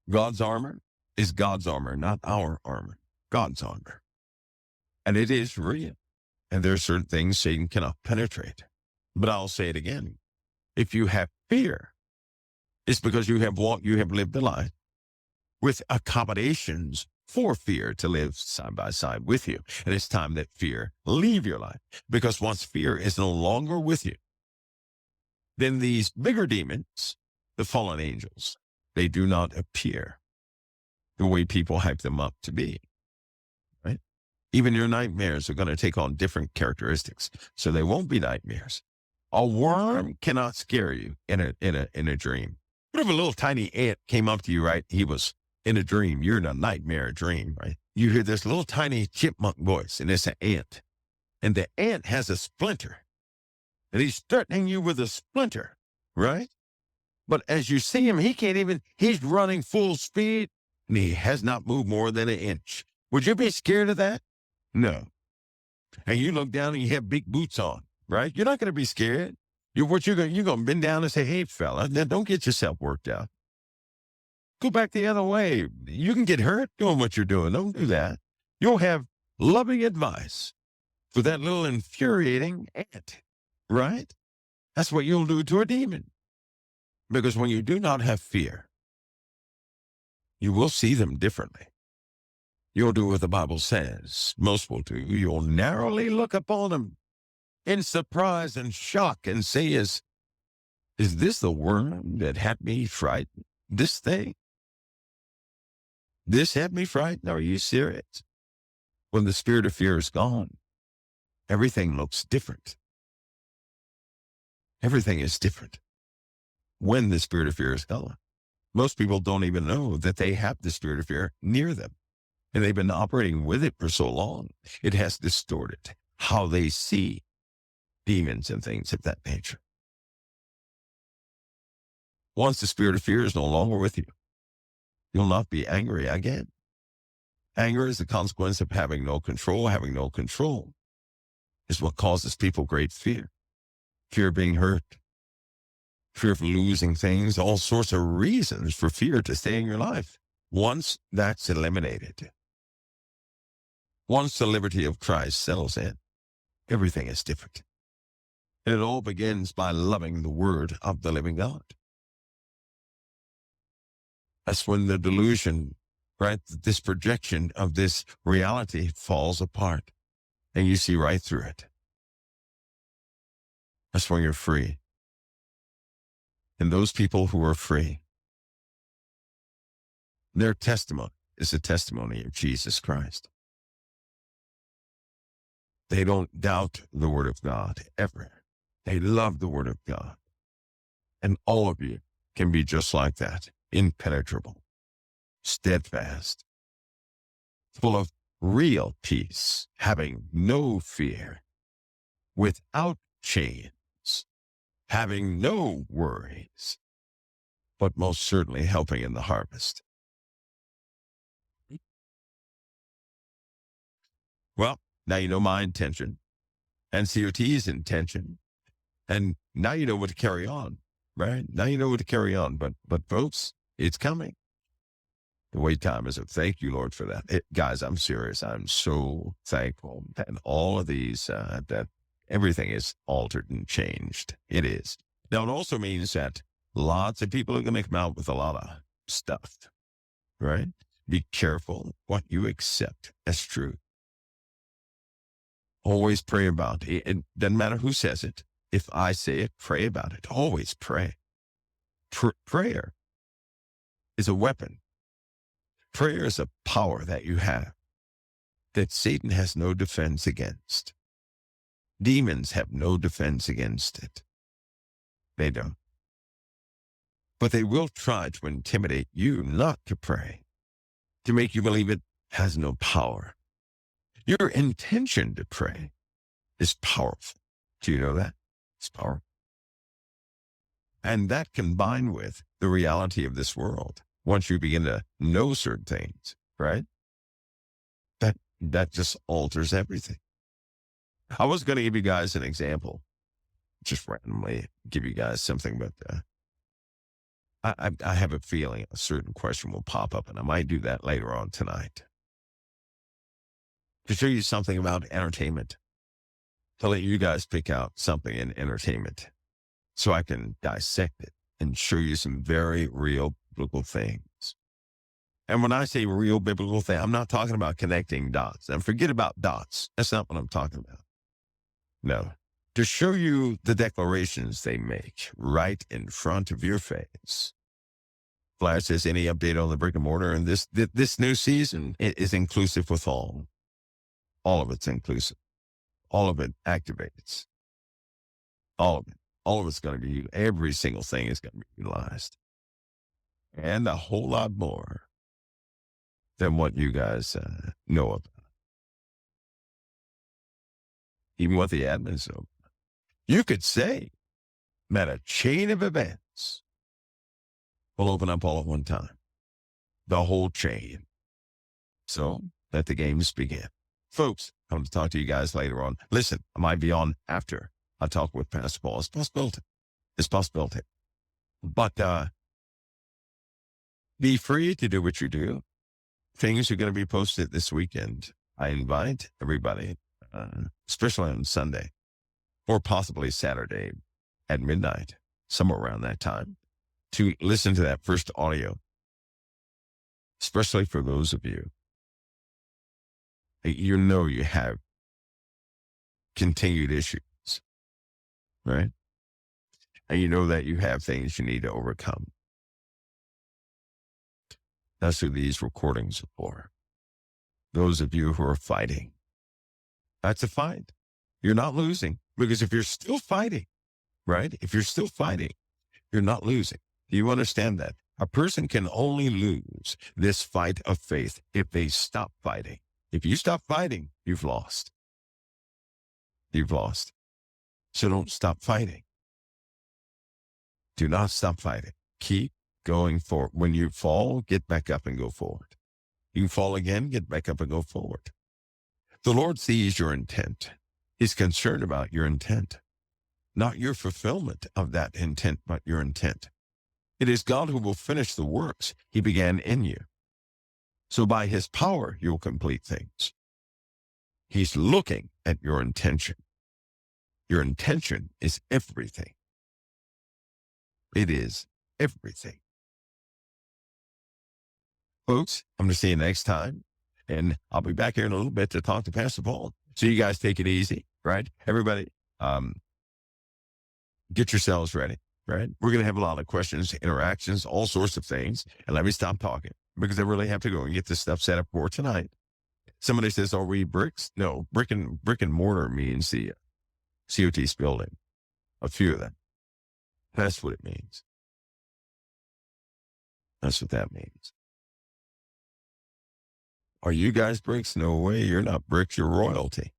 God's armor is God's armor, not our armor. God's armor. And it is real. And there are certain things Satan cannot penetrate. But I'll say it again. If you have fear, it's because you have lived a life with accommodations for fear to live side by side with you. And it's time that fear leave your life. Because once fear is no longer with you, then these bigger demons, the fallen angels, they do not appear the way people hype them up to be. Right? Even your nightmares are going to take on different characteristics. So they won't be nightmares. A worm cannot scare you in a dream. What if a little tiny ant came up to you, right? He was in a dream. You're in a nightmare dream, right? You hear this little tiny chipmunk voice, and it's an ant. And the ant has a splinter. And he's threatening you with a splinter, right? But as you see him, he's running full speed, and he has not moved more than an inch. Would you be scared of that? No. And you look down and you have big boots on, right? You're not going to be scared. You're going to bend down and say, hey, fella, now don't get yourself worked out. Go back the other way. You can get hurt doing what you're doing. Don't do that. You'll have loving advice for that little infuriating ant, right? That's what you'll do to a demon. Because when you do not have fear, you will see them differently. You'll do what the Bible says most will do. You'll narrowly look upon them in surprise and shock and say, is this the worm that had me frightened? This thing? This had me frightened? Are you serious? When the spirit of fear is gone, everything looks different. Everything is different when the spirit of fear is gone. Most people don't even know that they have the spirit of fear near them. And they've been operating with it for so long, it has distorted how they see demons and things of that nature. Once the spirit of fear is no longer with you, you'll not be angry again. Anger is the consequence of having no control. Having no control is what causes people great fear. Fear of being hurt, fear of losing things, all sorts of reasons for fear to stay in your life. Once that's eliminated, once the liberty of Christ settles in, everything is different. And it all begins by loving the word of the living God. That's when the delusion, right, this projection of this reality falls apart and you see right through it. That's when you're free. And those people who are free, their testimony is the testimony of Jesus Christ. They don't doubt the word of God ever. They love the word of God. And all of you can be just like that, impenetrable, steadfast, full of real peace, having no fear, without chains, having no worries, but most certainly helping in the harvest. Well, Now you know my intention and COT's intention. And now you know what to carry on, right? Now you know what to carry on. But folks, it's coming. The wait time is up. Thank you, Lord, for that. Guys, I'm serious. I'm so thankful that all of these, that everything is altered and changed. It is. Now, it also means that lots of people are going to come out with a lot of stuff, right? Be careful what you accept as truth. Always pray about it. It doesn't matter who says it. If I say it, pray about it. Always pray. Prayer is a weapon. Prayer is a power that you have that Satan has no defense against. Demons have no defense against it. They don't. But they will try to intimidate you not to pray, to make you believe it has no power. Your intention to pray is powerful. Do you know that? It's powerful. And that combined with the reality of this world, once you begin to know certain things, right? That just alters everything. I was going to give you guys an example, just randomly give you guys something, but I have a feeling a certain question will pop up, and I might do that later on tonight. To show you something about entertainment, to let you guys pick out something in entertainment so I can dissect it and show you some very real biblical things. And when I say real biblical thing, I'm not talking about connecting dots. And forget about dots. That's not what I'm talking about. No. To show you the declarations they make right in front of your face. Flash says, any update on the brick and mortar? And this new season is inclusive with all. All of it's inclusive. All of it activates. All of it. All of it's going to be, every single thing is going to be utilized. And a whole lot more than what you guys know about. Even what the admins know. You could say that a chain of events will open up all at one time. The whole chain. So let the games begin. Folks, I'm going to talk to you guys later on. Listen, I might be on after I talk with Pastor Paul. It's a possibility. It's a possibility. But be free to do what you do. Things are going to be posted this weekend. I invite everybody, especially on Sunday, or possibly Saturday at midnight, somewhere around that time, to listen to that first audio, especially for those of you, you know you have continued issues, right? And you know that you have things you need to overcome. That's who these recordings are for. Those of you who are fighting. That's a fight. You're not losing, because if you're still fighting, right? If you're still fighting, you're not losing. Do you understand that? A person can only lose this fight of faith if they stop fighting. If you stop fighting, you've lost. You've lost. So don't stop fighting. Do not stop fighting. Keep going forward. When you fall, get back up and go forward. You fall again, get back up and go forward. The Lord sees your intent. He's concerned about your intent, not your fulfillment of that intent, but your intent. It is God who will finish the works he began in you. So by his power, you'll complete things. He's looking at your intention. Your intention is everything. It is everything. Folks, I'm going to see you next time. And I'll be back here in a little bit to talk to Pastor Paul. So you guys take it easy, right? Everybody, get yourselves ready, right? We're going to have a lot of questions, interactions, all sorts of things. And let me stop talking, because I really have to go and get this stuff set up for tonight. Somebody says, are we bricks? No, brick and mortar means the COT's building. A few of them. That's what it means. That's what that means. Are you guys bricks? No way. You're not bricks. You're royalty.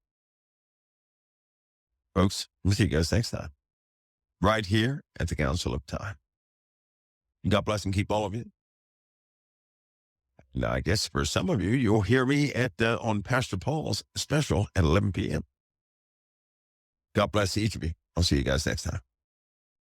Folks, we'll see you guys next time. Right here at the Council of Time. God bless and keep all of you. Now, I guess for some of you, you'll hear me at on Pastor Paul's special at 11 p.m. God bless each of you. I'll see you guys next time.